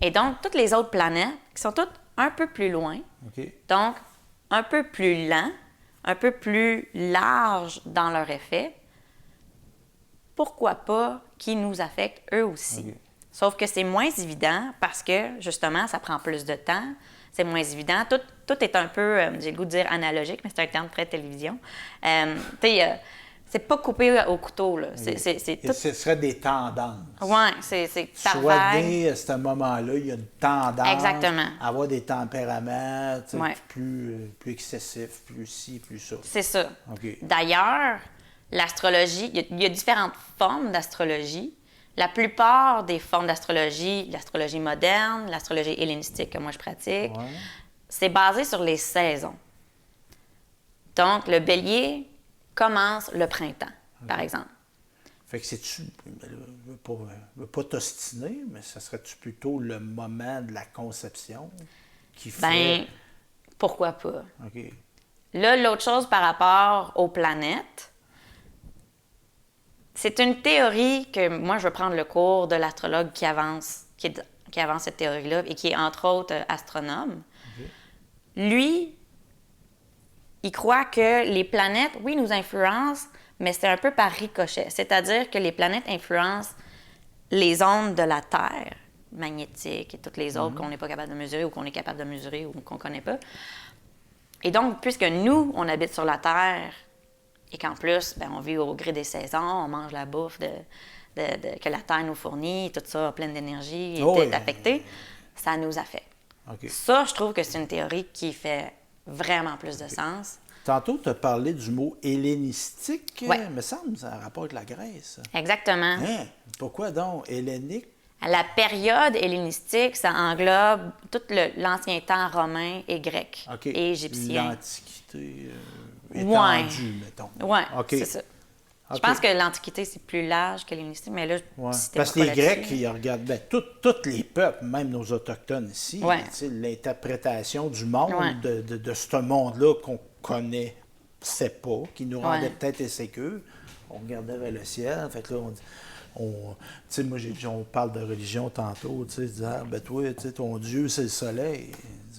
Et donc, toutes les autres planètes, qui sont toutes un peu plus loin, donc un peu plus lents, un peu plus larges dans leur effet, pourquoi pas qu'ils nous affectent eux aussi? Sauf que c'est moins évident parce que, justement, ça prend plus de temps, c'est moins évident. Tout est un peu, j'ai le goût de dire analogique, mais c'est un terme très télévision. C'est pas coupé au couteau, là. Ce serait des tendances. Oui, c'est soit dès ce moment-là, il y a une tendance Exactement. à avoir des tempéraments plus excessifs, plus ci, plus ça. C'est ça. Okay. D'ailleurs, l'astrologie, il y a différentes formes d'astrologie. La plupart des formes d'astrologie, l'astrologie moderne, l'astrologie hellénistique que moi je pratique, c'est basé sur les saisons. Donc, le bélier commence le printemps, par exemple. Fait que c'est-tu, je veux pas t'ostiner, mais ça serait-tu plutôt le moment de la conception qui ferait... Pourquoi pas? OK. Là, l'autre chose par rapport aux planètes, c'est une théorie que moi, je veux prendre le cours de l'astrologue qui avance cette théorie-là et qui est, entre autres, astronome. Okay. Lui, il croit que les planètes, oui, nous influencent, mais c'est un peu par ricochet. C'est-à-dire que les planètes influencent les ondes de la Terre, magnétiques et toutes les autres qu'on n'est pas capable de mesurer ou qu'on est capable de mesurer ou qu'on ne connaît pas. Et donc, puisque nous, on habite sur la Terre et qu'en plus, on vit au gré des saisons, on mange la bouffe que la Terre nous fournit, tout ça plein d'énergie et est affecté, ça nous affecte. Okay. Ça, je trouve que c'est une théorie qui fait vraiment plus de sens. Tantôt, tu as parlé du mot hellénistique. Ouais. Me semble, ça a un rapport avec la Grèce. Exactement. Hein? Pourquoi donc hellénique? La période hellénistique, ça englobe tout l'ancien temps romain et grec et égyptien. L'Antiquité étendue, mettons. Oui, c'est ça. Je pense que l'Antiquité, c'est plus large que l'hellénistique, mais là, parce que les Grecs, ils regardent tous les peuples, même nos Autochtones ici, l'interprétation du monde, de ce monde-là qu'on connaissait pas, qui nous rendait peut-être insécures. On regardait vers le ciel, fait que là, moi, on parle de religion tantôt, tu sais, toi, ton Dieu, c'est le soleil.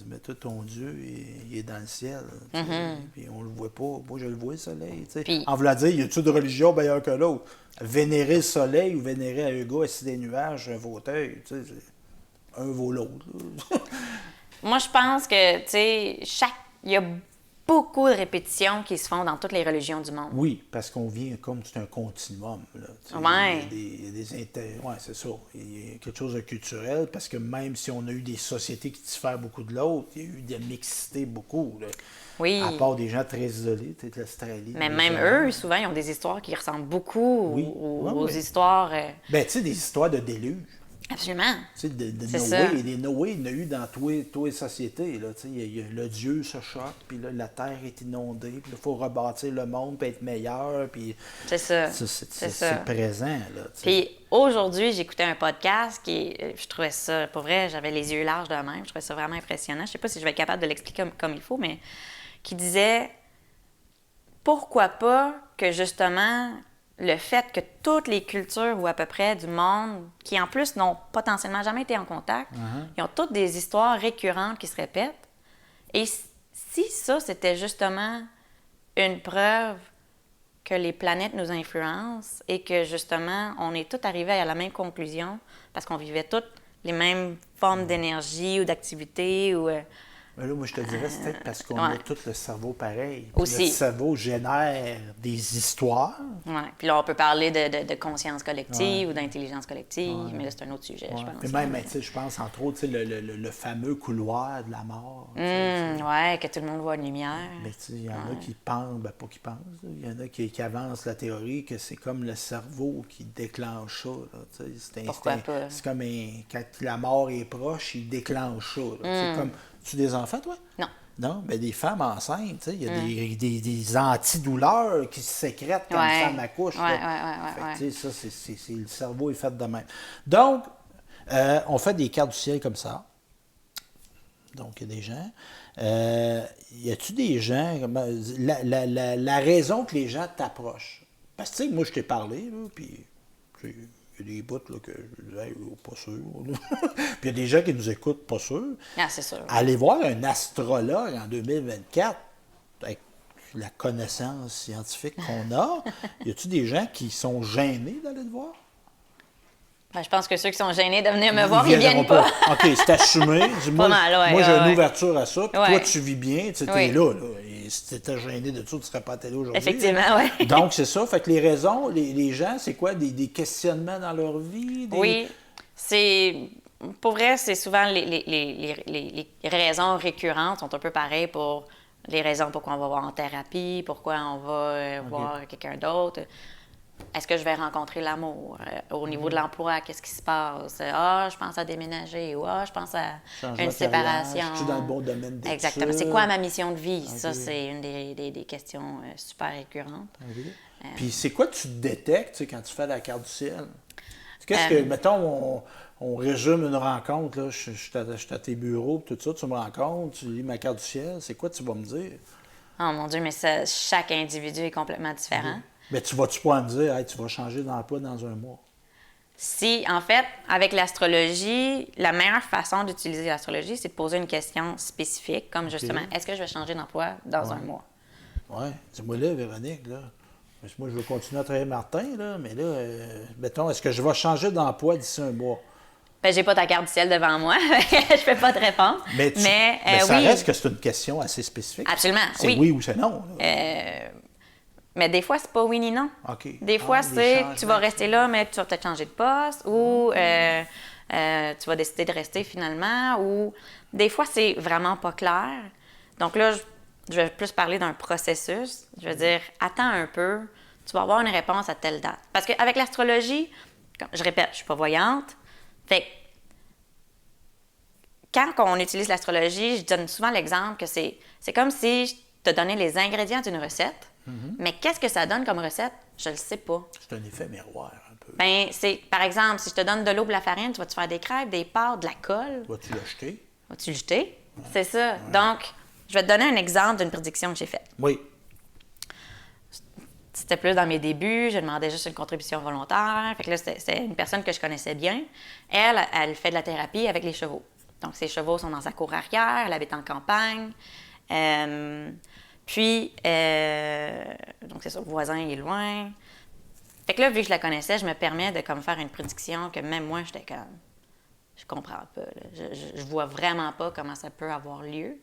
Mais toi, ton Dieu, il est dans le ciel. Puis on le voit pas. Moi, je le vois, le soleil. Puis, en voulant dire, y a-tu de religion meilleure que l'autre? Vénérer le soleil ou vénérer un gars assis des nuages, un fauteuil, un vaut l'autre. Moi, je pense que, il y a beaucoup de répétitions qui se font dans toutes les religions du monde. Oui, parce qu'on vient comme c'est un continuum. Là, il y a des intérêts. Oui, c'est ça. Il y a quelque chose de culturel, parce que même si on a eu des sociétés qui diffèrent beaucoup de l'autre, il y a eu des mixités beaucoup. Là. Oui. À part des gens très isolés, peut-être l'Australie. Mais même eux, souvent, ils ont des histoires qui ressemblent beaucoup aux histoires... Tu sais, des histoires de déluge. Absolument. Tu sais, de Noé, et des Noé, il y en a eu dans toutes les sociétés. Là, le Dieu se choque, puis là, la terre est inondée, puis il faut rebâtir le monde, puis être meilleur. Puis c'est ça. C'est présent. Là, puis aujourd'hui, j'écoutais un podcast je trouvais ça, pour vrai, j'avais les yeux larges de même, je trouvais ça vraiment impressionnant. Je sais pas si je vais être capable de l'expliquer comme il faut, mais qui disait pourquoi pas que justement le fait que toutes les cultures ou à peu près du monde, qui en plus n'ont potentiellement jamais été en contact, ils ont toutes des histoires récurrentes qui se répètent. Et si ça, c'était justement une preuve que les planètes nous influencent et que justement, on est tous arrivés à la même conclusion parce qu'on vivait toutes les mêmes formes d'énergie ou d'activité ou... Mais là, moi, je te dirais, c'est peut-être parce qu'on a tout le cerveau pareil. Aussi. Notre cerveau génère des histoires. Oui. Puis là, on peut parler de conscience collective ou d'intelligence collective, mais là, c'est un autre sujet, je pense. Puis même, tu sais, je pense, entre autres, le fameux couloir de la mort. Oui, que tout le monde voit une lumière. Mais tu sais, il y en a qui pensent, pas qui pensent, il y en a qui avancent la théorie que c'est comme le cerveau qui déclenche ça. Pourquoi pas? C'est comme quand la mort est proche, il déclenche ça. C'est comme... Tu as des enfants, toi? Non. Non? Bien, des femmes enceintes, il y a des antidouleurs qui se sécrètent quand une femme accouche. Ça, c'est le cerveau est fait de même. Donc, on fait des cartes du ciel comme ça. Donc, il y a des gens. Y a-tu des gens... La raison que les gens t'approchent? Parce que, tu sais, moi, je t'ai parlé, là, puis... Il y a des bouts là, que je disais, pas sûr. Puis il y a des gens qui nous écoutent, pas sûr. Ah, c'est sûr. Aller voir un astrologue en 2024, avec la connaissance scientifique qu'on a, y a-tu des gens qui sont gênés d'aller te voir? Ben, je pense que ceux qui sont gênés de venir me voir, ils viennent pas. OK, c'est assumé. Dis-moi, moi, j'ai une ouverture à ça. Puis toi, tu vis bien. Tu es là. Et si tu étais gêné de ça, tu ne serais pas à télé aujourd'hui. Effectivement, oui. Donc, c'est ça. Fait que les raisons, les gens, c'est quoi? Des questionnements dans leur vie? Oui. Pour vrai, c'est souvent les raisons récurrentes sont un peu pareilles pour les raisons pourquoi on va voir en thérapie, pourquoi on va voir quelqu'un d'autre. Est-ce que je vais rencontrer l'amour? Au niveau de l'emploi, qu'est-ce qui se passe? Ah, je pense à déménager ou je pense à Changer une de carrière, séparation. je suis dans le bon domaine d'études. Exactement. C'est quoi ma mission de vie? Ça, c'est une des questions super récurrentes. Puis c'est quoi tu détectes quand tu fais la carte du ciel? Qu'est-ce que, mettons, on résume une rencontre, là, je suis à tes bureaux, tout ça, tu me rencontres, tu lis ma carte du ciel, c'est quoi tu vas me dire? Oh mon Dieu, mais ça, chaque individu est complètement différent. Mais tu vas-tu pas me dire, hey, tu vas changer d'emploi dans un mois? Si, en fait, avec l'astrologie, la meilleure façon d'utiliser l'astrologie, c'est de poser une question spécifique, comme justement, est-ce que je vais changer d'emploi dans un mois? Oui. Dis-moi là, Véronique, là. Parce que moi, je veux continuer à travailler Martin, là, mais là, mettons, est-ce que je vais changer d'emploi d'ici un mois? Ben, j'ai pas ta carte du ciel devant moi, je peux pas te répondre. Mais, ça oui. reste que c'est une question assez spécifique. Absolument, c'est oui. oui ou c'est non. Mais des fois, c'est pas oui ni non. OK. Des fois, c'est tu vas rester là, mais tu vas peut-être changer de poste, ou tu vas décider de rester finalement, ou des fois, c'est vraiment pas clair. Donc là, je vais plus parler d'un processus. Je vais dire, attends un peu, tu vas avoir une réponse à telle date. Parce qu'avec l'astrologie, je répète, je suis pas voyante. Fait quand on utilise l'astrologie, je donne souvent l'exemple que c'est comme si je te donnais les ingrédients d'une recette, mais qu'est-ce que ça donne comme recette? Je le sais pas. C'est un effet miroir, un peu. Ben, par exemple, si je te donne de l'eau, de la farine, tu vas-te faire des crêpes, des pâtes, de la colle. Vas-tu l'acheter? Vas-tu le jeter? Ouais. C'est ça. Ouais. Donc, je vais te donner un exemple d'une prédiction que j'ai faite. Oui. C'était plus dans mes débuts, je demandais juste une contribution volontaire. Fait que là, c'était une personne que je connaissais bien. Elle fait de la thérapie avec les chevaux. Donc, ses chevaux sont dans sa cour arrière, elle habite en campagne. Donc c'est ça, le voisin est loin. Fait que là, vu que je la connaissais, je me permets de comme faire une prédiction que même moi, j'étais comme... Je comprends pas. Là. Je vois vraiment pas comment ça peut avoir lieu.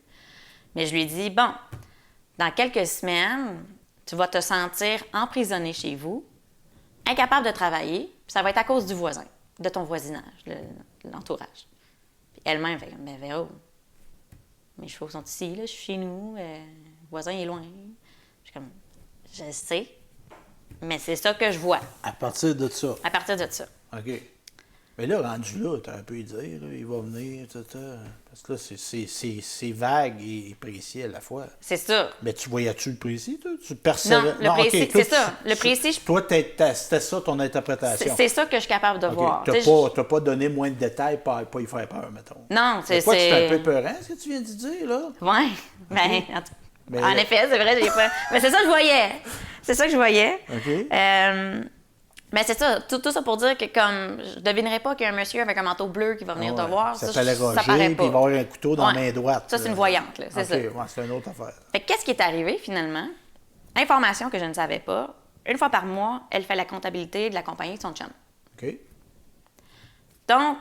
Mais je lui ai dit, bon, dans quelques semaines, tu vas te sentir emprisonné chez vous, incapable de travailler, puis ça va être à cause du voisin, de ton voisinage, l'entourage. Puis elle-même fait comme, mais Véro, mes chevaux sont ici, là, je suis chez nous, le voisin est loin. Je suis comme, je sais, mais c'est ça que je vois. À partir de ça? À partir de ça. OK. Mais là, rendu là, tu as un peu à dire, là, il va venir, parce que là, c'est vague et précis à la fois. C'est ça. Mais tu voyais-tu le précis, toi? Tu percevais? Non, le précis, okay, c'est ça. Le précis, toi, c'était ça ton interprétation. C'est ça que je suis capable de voir. Tu n'as pas donné moins de détails pour pas y faire peur, mettons. Non, c'est... C'est un peu peurant, ce que tu viens de dire, là? Oui. Okay. Ben, en effet, c'est vrai, j'ai pas... Mais c'est ça que je voyais. C'est ça que je voyais. OK. Mais c'est ça, tout ça pour dire que comme je devinerais pas qu'il y a un monsieur avec un manteau bleu qui va venir te voir. Ça paraît Roger, ça paraît puis pas. il va avoir un couteau dans la main droite. Ça, c'est une voyante, là, c'est ça. OK, c'est une autre affaire. Fait qu'est-ce qui est arrivé, finalement? Information que je ne savais pas. Une fois par mois, elle fait la comptabilité de la compagnie de son chum. OK. Donc,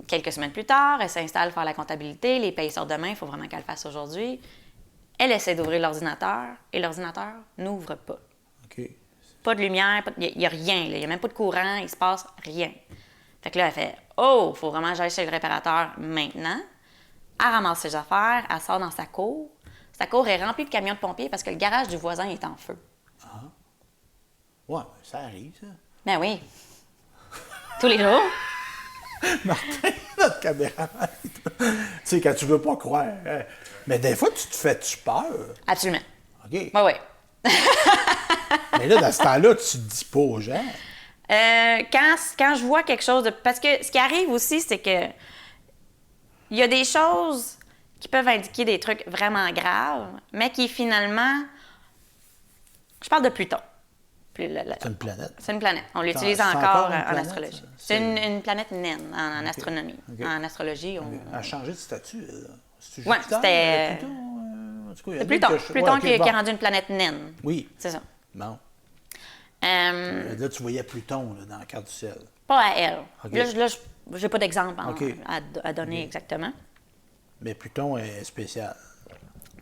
quelques semaines plus tard, elle s'installe faire la comptabilité, les payes sortent demain, il faut vraiment qu'elle le fasse aujourd'hui. Elle essaie d'ouvrir l'ordinateur et l'ordinateur n'ouvre pas. OK. Pas de lumière, il n'y a rien, il n'y a même pas de courant, il se passe rien. Fait que là, elle fait « Oh, il faut vraiment que j'aille chez le réparateur maintenant. » Elle ramasse ses affaires, elle sort dans sa cour. Sa cour est remplie de camions de pompiers parce que le garage du voisin est en feu. Ah. Ouais, ça arrive, ça. Ben oui. Tous les jours. Martin, notre caméraman. Tu sais, quand tu veux pas croire. Hein. Mais des fois, tu te fais-tu peur? Absolument. OK. Oui, oui. Mais là, dans ce temps-là, tu te dis pas aux gens. Quand je vois quelque chose de... Parce que ce qui arrive aussi, c'est que il y a des choses qui peuvent indiquer des trucs vraiment graves, mais qui finalement... Je parle de Pluton. C'est une planète. C'est une planète. On l'utilise encore en astrologie. C'est une planète naine en astronomie. Okay. En astrologie, on... Elle a changé de statut. Oui, c'était... Pluton qui est rendu une planète naine. Oui. C'est ça. Bon. Là, tu voyais Pluton là, dans la carte du ciel. Pas à elle. Okay. Là, je n'ai pas d'exemple à donner exactement. Mais Pluton est spécial.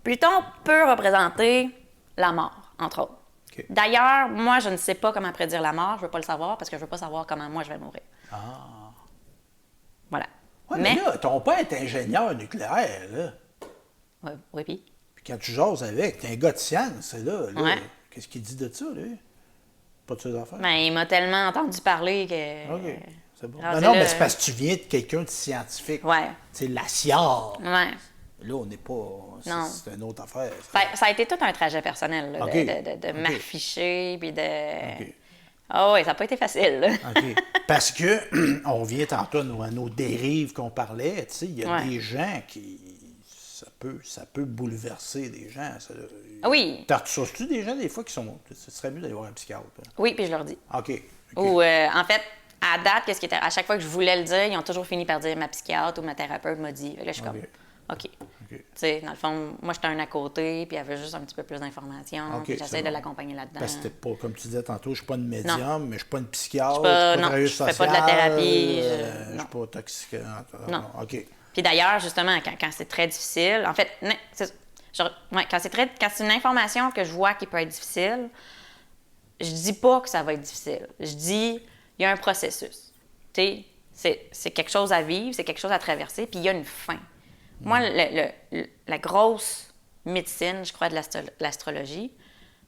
Pluton peut représenter la mort, entre autres. Okay. D'ailleurs, moi, je ne sais pas comment prédire la mort. Je ne veux pas le savoir parce que je ne veux pas savoir comment moi je vais mourir. Ah. Voilà. Ouais, mais là, ton père est ingénieur nucléaire, là. Oui, puis? Puis quand tu jases avec, t'es un gars de science, là. Ouais. Qu'est-ce qu'il dit de ça, lui? Pas de ses affaires? Ben, il m'a tellement entendu parler que... OK, c'est bon. Alors, Non, c'est mais là- c'est parce que tu viens de quelqu'un de scientifique. Ouais. C'est la science. Ouais. Là, on n'est pas... Non. C'est une autre affaire. Ça a été tout un trajet personnel, là, OK. de OK. m'afficher, puis de... OK. Ah oui, ça n'a pas été facile, là. OK. Parce que, on revient tantôt à nos dérives qu'on parlait, tu sais, il y a Ouais. des gens qui... Ça peut bouleverser des gens. Ça. Oui. Tu des gens, des fois, qui sont... Ce serait mieux d'aller voir un psychiatre. Là. Oui, puis je leur dis. OK. Ou, en fait, à date, qu'est-ce qui était... à chaque fois que je voulais le dire, ils ont toujours fini par dire ma psychiatre ou ma thérapeute m'a dit. Fait que là, je suis comme, OK. Tu sais, dans le fond, moi, j'étais un à côté, puis elle veut juste un petit peu plus d'informations. OK, Puis j'essaie c'est de bon. l'accompagner là-dedans. Parce que c'était pas, comme tu disais tantôt, je suis pas une médium, mais je suis pas une psychiatre, pas- je suis non, pas travailleuse je fais pas de la sociale, thérapie, je non. suis pas toxique. Non. OK. Puis d'ailleurs, justement, quand c'est très difficile, en fait, quand c'est une information que je vois qui peut être difficile, je dis pas que ça va être difficile. Je dis, il y a un processus. Tu sais, c'est quelque chose à vivre, c'est quelque chose à traverser, puis il y a une fin. Moi, la grosse médecine, je crois, de l'astrologie,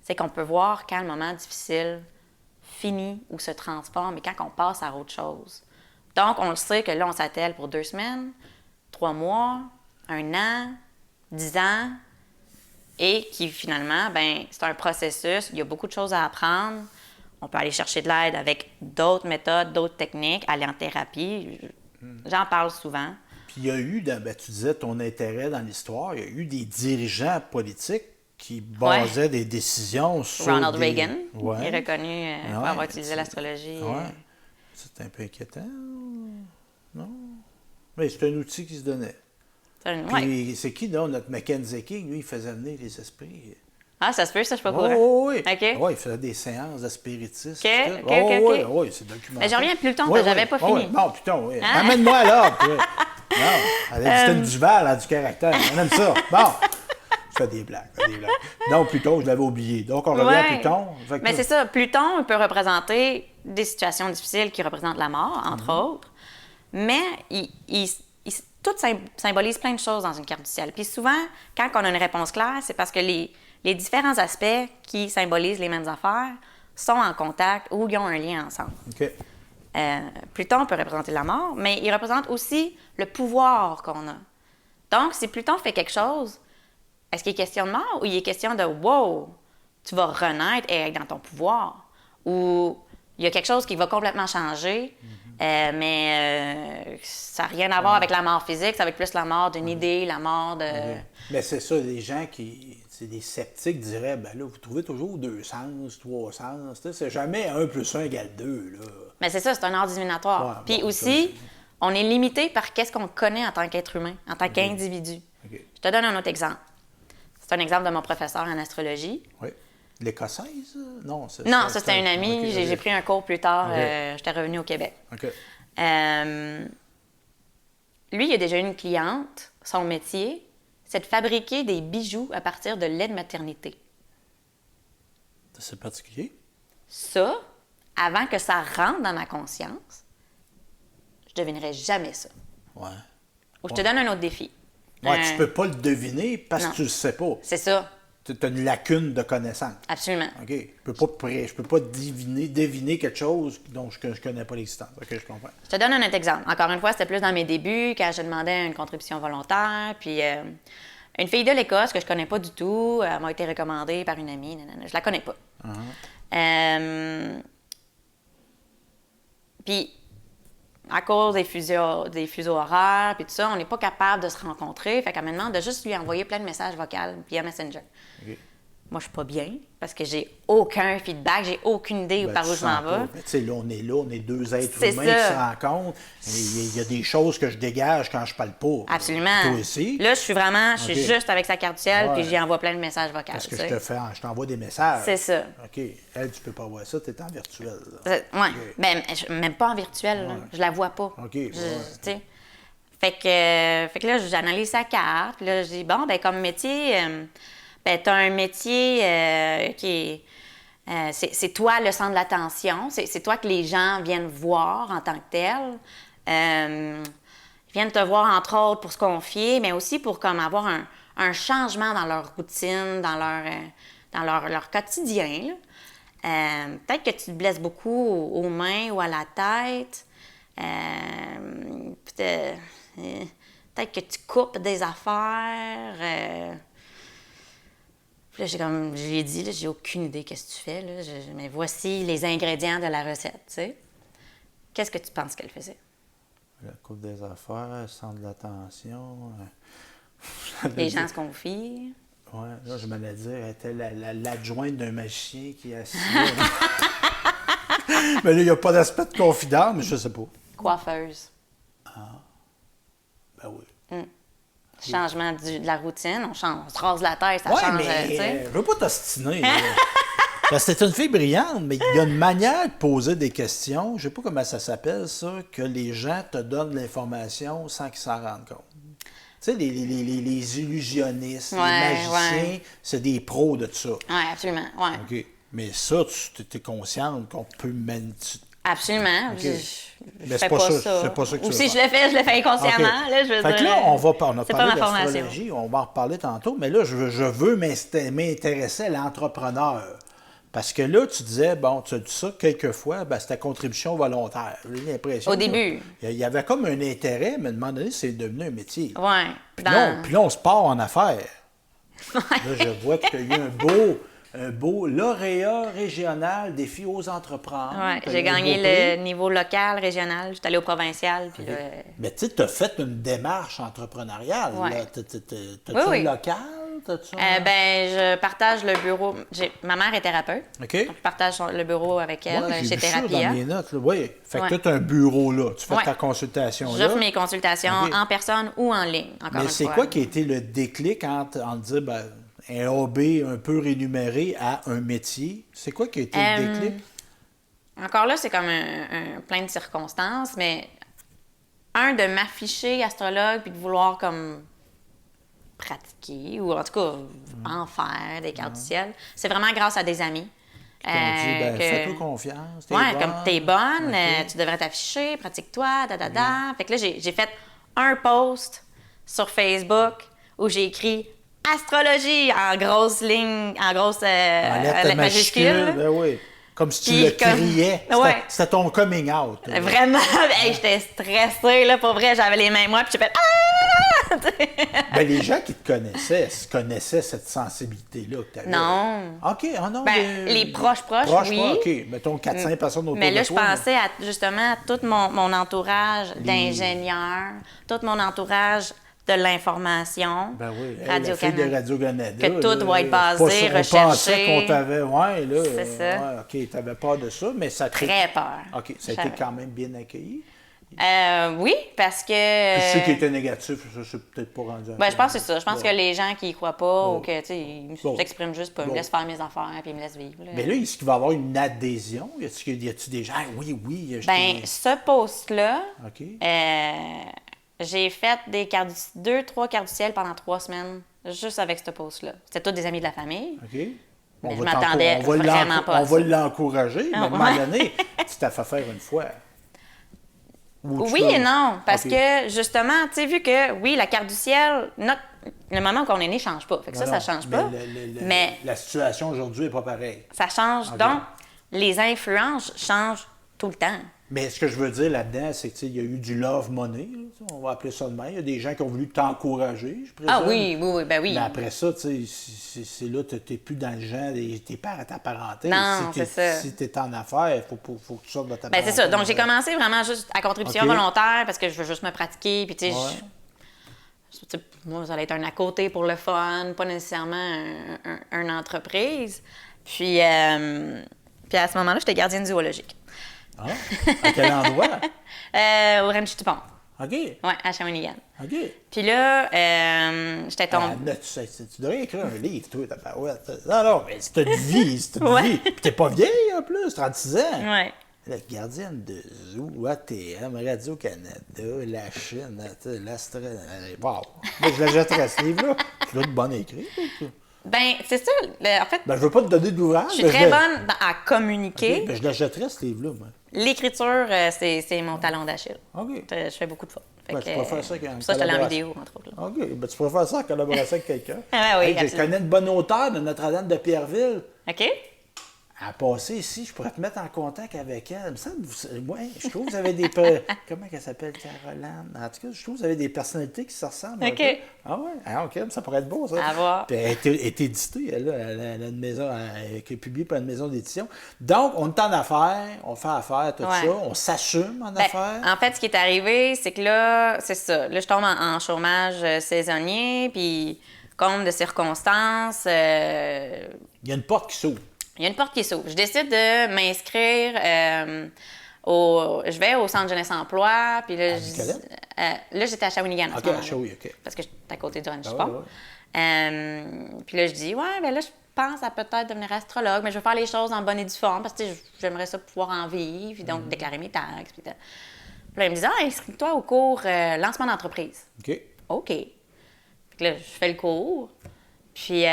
c'est qu'on peut voir quand le moment difficile finit ou se transforme et quand on passe à autre chose. Donc, on le sait que là, on s'attelle pour 2 semaines, 3 mois, 1 an, 10 ans, et qui finalement, ben c'est un processus, il y a beaucoup de choses à apprendre. On peut aller chercher de l'aide avec d'autres méthodes, d'autres techniques, aller en thérapie. J'en parle souvent. Puis il y a eu, tu disais ton intérêt dans l'histoire, il y a eu des dirigeants politiques qui basaient des décisions sur Ronald des... Reagan Ouais. est reconnu pour Ouais, avoir utilisé l'astrologie. Ouais. C'est un peu inquiétant, non? Mais c'est un outil qui se donnait. Puis c'est qui, donc, notre Mackenzie King, lui, il faisait venir les esprits. Ah, ça se peut, ça, je suis pas courant. Oui, OK. ouais, il faisait des séances de spiritisme. OK. Oui, c'est documenté. Mais je reviens à Pluton, parce que j'avais pas fini. Bon, Pluton, oui. Hein? Amène-moi là. Puis... Non, elle a dit c'était une Duval, elle a du caractère. On aime ça. Bon, je fais des blagues. Donc, Pluton, je l'avais oublié. Donc, on revient à Pluton. Mais c'est ça, Pluton peut représenter des situations difficiles qui représentent la mort, entre autres. Mais tout symbolise plein de choses dans une carte du ciel. Puis souvent, quand on a une réponse claire, c'est parce que les différents aspects qui symbolisent les mêmes affaires sont en contact ou ils ont un lien ensemble. OK. Pluton peut représenter la mort, mais il représente aussi le pouvoir qu'on a. Donc, si Pluton fait quelque chose, est-ce qu'il est question de mort ou il est question de « wow, tu vas renaître et être dans ton pouvoir » ou il y a quelque chose qui va complètement changer, mais ça n'a rien à voir avec la mort physique, ça va être plus la mort d'une idée, la mort de... Mais c'est ça, les gens qui... C'est des sceptiques diraient, ben là, vous trouvez toujours 2 sens, 3 sens. C'est jamais 1 + 1 = 2, là. Mais c'est ça, c'est un art divinatoire. Ouais, Puis bon, aussi, ça, on est limité par qu'est-ce qu'on connaît en tant qu'être humain, en tant qu'individu. OK. Je te donne un autre exemple. C'est un exemple de mon professeur en astrologie. Oui. L'Écossaise? Non, Non, ça, c'était une amie. OK, J'ai pris un cours plus tard. OK. J'étais revenue au Québec. OK. Lui, il a déjà eu une cliente. Son métier, c'est de fabriquer des bijoux à partir de lait de maternité. C'est particulier. Ça, avant que ça rentre dans ma conscience, je ne devinerais jamais ça. Ouais. Ou je te donne un autre défi. Ouais, tu peux pas le deviner parce Non. que tu le sais pas. C'est ça, Tu as une lacune de connaissance. absolument. OK. Je peux pas deviner quelque chose dont je connais pas l'existence. OK, je comprends. Je te donne un autre exemple. Encore une fois, c'était plus dans mes débuts, quand je demandais une contribution volontaire. Puis une fille de l'Écosse que je connais pas du tout, elle m'a été recommandée par une amie. Je la connais pas. Puis à cause des fuseaux horaires, puis tout ça, on n'est pas capable de se rencontrer. Fait qu'elle me demande de juste lui envoyer plein de messages vocaux via Messenger. OK. Moi, je suis pas bien parce que j'ai aucun feedback, j'ai aucune idée Ben, par tu où je m'en sens pas. vais. Ben, tu sais, là, on est 2 êtres C'est humains ça. qui se rencontrent. Il y a des choses que je dégage quand je parle pas. Absolument. Toi aussi. Là, je suis OK. juste avec sa carte du ciel, Ouais. puis j'y envoie plein de messages vocaux. Parce que tu sais. je t'envoie des messages. C'est ça. OK. Elle, tu peux pas voir ça, tu es en virtuel. là. Ouais. OK. Ben, même pas en virtuel, là. Je la vois pas. OK, Tu ouais. sais. Fait que là, j'analyse sa carte, puis là, je dis, bon, ben comme métier, ben, t'as un métier qui est... c'est toi le centre de l'attention, c'est toi que les gens viennent voir en tant que tel. Ils viennent te voir, entre autres, pour se confier, mais aussi pour comme avoir un changement dans leur routine, dans leur quotidien. Là. Peut-être que tu te blesses beaucoup aux mains ou à la tête. Peut-être que tu coupes des affaires. Puis là, j'ai dit, là, j'ai aucune idée qu'est-ce que tu fais. Là. Mais voici les ingrédients de la recette, tu sais. Qu'est-ce que tu penses qu'elle faisait? La coupe des affaires, centre de l'attention. Les gens se confient. Oui, là, je m'allais dire, elle était l'adjointe d'un magicien qui est assis là. Mais là, il n'y a pas d'aspect de confident, mais je sais pas. Coiffeuse. Ben oui. Changement de la routine, on se rase la tête, ça Ouais, change, mais tu sais. je veux pas t'ostiner. Là. Parce que c'est une fille brillante, mais il y a une manière de poser des questions, je sais pas comment ça s'appelle ça, que les gens te donnent l'information sans qu'ils s'en rendent compte. Tu sais, les illusionnistes, les magiciens, c'est des pros de ça. Oui, absolument, ouais. OK. Mais ça, tu es consciente qu'on peut même... Absolument. Okay. Je Mais fais c'est pas ça. ça. C'est pas ça que Ou tu si veux je le fais, je le fais inconsciemment. Okay. Là, je veux fait dire, que là, on a parlé c'est pas ma formation. d'astrologie, on va en reparler tantôt, mais là, je veux m'intéresser à l'entrepreneur. Parce que là, tu disais, bon, tu as dit ça quelques fois, ben, c'était contribution volontaire. J'ai l'impression. Au début. Il y avait comme un intérêt, mais à un moment donné, c'est devenu un métier. Oui. Puis là, on se part en affaires. Ouais. Là, je vois qu'il y a eu un beau lauréat régional défi aux entrepreneurs. Oui, j'ai gagné le niveau local, régional. J'étais allée au provincial. Puis là, mais tu sais, tu as fait une démarche entrepreneuriale. Ouais. T'as-tu Oui. local? je partage le bureau. Ma mère est thérapeute. OK. Donc, je partage le bureau avec elle Ouais, j'ai chez vu ça Thérapia. dans mes notes. Là. Oui. Fait que Ouais. toi, tu as un bureau là. Tu fais Ouais. ta consultation là. J'offre mes consultations OK. en personne ou en ligne, encore Mais une c'est fois. quoi qui a été le déclic entre dire ben, un OB un peu rémunéré à un métier? C'est quoi qui a été le déclic? Encore là, c'est comme un plein de circonstances, mais de m'afficher astrologue puis de vouloir comme pratiquer ou en tout cas en faire des cartes du ciel, c'est vraiment grâce à des amis. Qui t'ont dit, ben, fais-toi confiance, t'es Ouais, bonne. comme t'es bonne, OK. tu devrais t'afficher, pratique-toi, Fait que là, j'ai fait un post sur Facebook où j'ai écrit astrologie en grosse ligne, en grosse En lettres majuscules, ben oui. Comme si tu Puis le comme- criais. Ouais. C'était ton coming out. là. Vraiment, hey, j'étais stressée, là, pour vrai, j'avais les mains moites, puis j'ai fait ah! Ben, les gens qui te connaissaient cette sensibilité-là que tu avais. Non. OK, ah non. Ben, mais- les proches, oui. OK, mettons 400 personnes autour Mais là, de je toi. pensais justement à tout mon entourage d'ingénieurs, tout mon entourage de l'information, Ben oui, hey, la fille Radio-Canada. de Radio-Canada. Que tout là, doit être basé, pas sûr, recherché. On pensait qu'on t'avait, ouais, là. C'est ça. Ouais, OK, t'avais peur de ça, mais ça Très peur. OK, ça a été J'avais. quand même bien accueilli. Oui, parce que... Puis ceux qui étaient négatifs, ça, c'est peut-être pas rendu. Ben, je pense que c'est ça. Je pense Bon. que les gens qui y croient pas ou que, tu sais, ils Bon. s'expriment juste pas, ils Bon. me laissent faire mes affaires puis ils me laissent vivre. Là. Mais là, est-ce qu'il va y avoir une adhésion? Y a-tu des gens? Ah, oui, je Ben, ce post-là, OK. j'ai fait 2-3 cartes du ciel pendant 3 semaines, juste avec ce post-là. C'était tous des amis de la famille. OK. Mais je va m'attendais on va vraiment pas à On va ça. l'encourager, mais à un moment donné, tu t'as fait faire une fois. Ou tu Oui l'as- et non, parce OK. que justement, tu sais, vu que, oui, la carte du ciel, le moment qu'on est né change pas. Fait que Non, ça non, change mais pas. Mais la situation aujourd'hui n'est pas pareille. ça change. OK. Donc, les influences changent tout le temps. Mais ce que je veux dire là-dedans, c'est qu'il y a eu du love money, là, on va appeler ça de même. Il y a des gens qui ont voulu t'encourager, je présume. Ah oui, ben oui. Mais après ça, tu sais, c'est là, tu n'es plus dans le genre des tes parents, ta parenté. Non, si t'es, c'est ça. Si tu es en affaires, il faut que tu sortes de ta Ben c'est parenté. ça. Donc, j'ai commencé vraiment juste à contribution OK. volontaire parce que je veux juste me pratiquer. Puis, tu sais, Ouais. tu sais, moi, ça allait être un à côté pour le fun, pas nécessairement une entreprise. Puis à ce moment-là, j'étais gardienne zoologique. Ah, à quel endroit? Au Ranch du Pont. OK. Ouais, à Shawinigan. OK. Puis là, j'étais tombée. Tu devrais écrire un livre, toi, ta parouette. Non, mais c'est une vie, c'est une Ouais. vie. Puis t'es pas vieille, en plus, 36 ans. Ouais. La gardienne de Zoo, ATM, Radio-Canada, la Chine, l'Australie. Wow! Moi, je la jetterais, ce livre-là. Tu dois être bonne à écrire. toi. Ben, c'est ça. En fait, Ben, je veux pas te donner de l'ouvrage. je suis très bonne à communiquer. Ben, je l'achèterais, ce livre-là, moi. L'écriture, c'est mon talon d'Achille. OK. Je fais beaucoup de fautes. Ben, tu préfères ça qu'en pour ça, je te l'ai en collaboration. vidéo, entre autres. Là. OK. Ben, tu préfères ça en collaboration avec quelqu'un. Ah oui, Je absolument. connais une bonne auteure de Notre-Dame de Pierreville. OK? À passer ici, je pourrais te mettre en contact avec elle. Il me semble, je trouve que vous avez des... Comment elle s'appelle, Caroline? En tout cas, je trouve que vous avez des personnalités qui se ressemblent un OK. peu. Ah ouais? Ah, OK, ça pourrait être beau, ça. À voir. Puis elle est éditée, elle a une maison, elle est publiée par une maison d'édition. Donc, on est en affaires, on fait affaire, tout Ouais. ça, on s'assume en Ben, affaires. en fait, ce qui est arrivé, c'est que là, c'est ça. Là, je tombe en chômage saisonnier, puis compte de circonstances. Il y a une porte qui s'ouvre. Il y a une porte qui s'ouvre. Je décide de m'inscrire Je vais au centre jeunesse emploi, puis là, là, j'étais à Shawinigan. OK, à Shawinigan, OK. Parce que j'étais à côté du Ranch Ah, Sport. ouais, ouais. Puis là, je dis, ouais, ben là, je pense à peut-être devenir astrologue, mais je veux faire les choses en bonne et due forme parce que tu sais, j'aimerais ça pouvoir en vivre, puis donc déclarer mes taxes. Puis là, il me dit, inscris-toi au cours lancement d'entreprise. OK. OK. Puis là, je fais le cours. Puis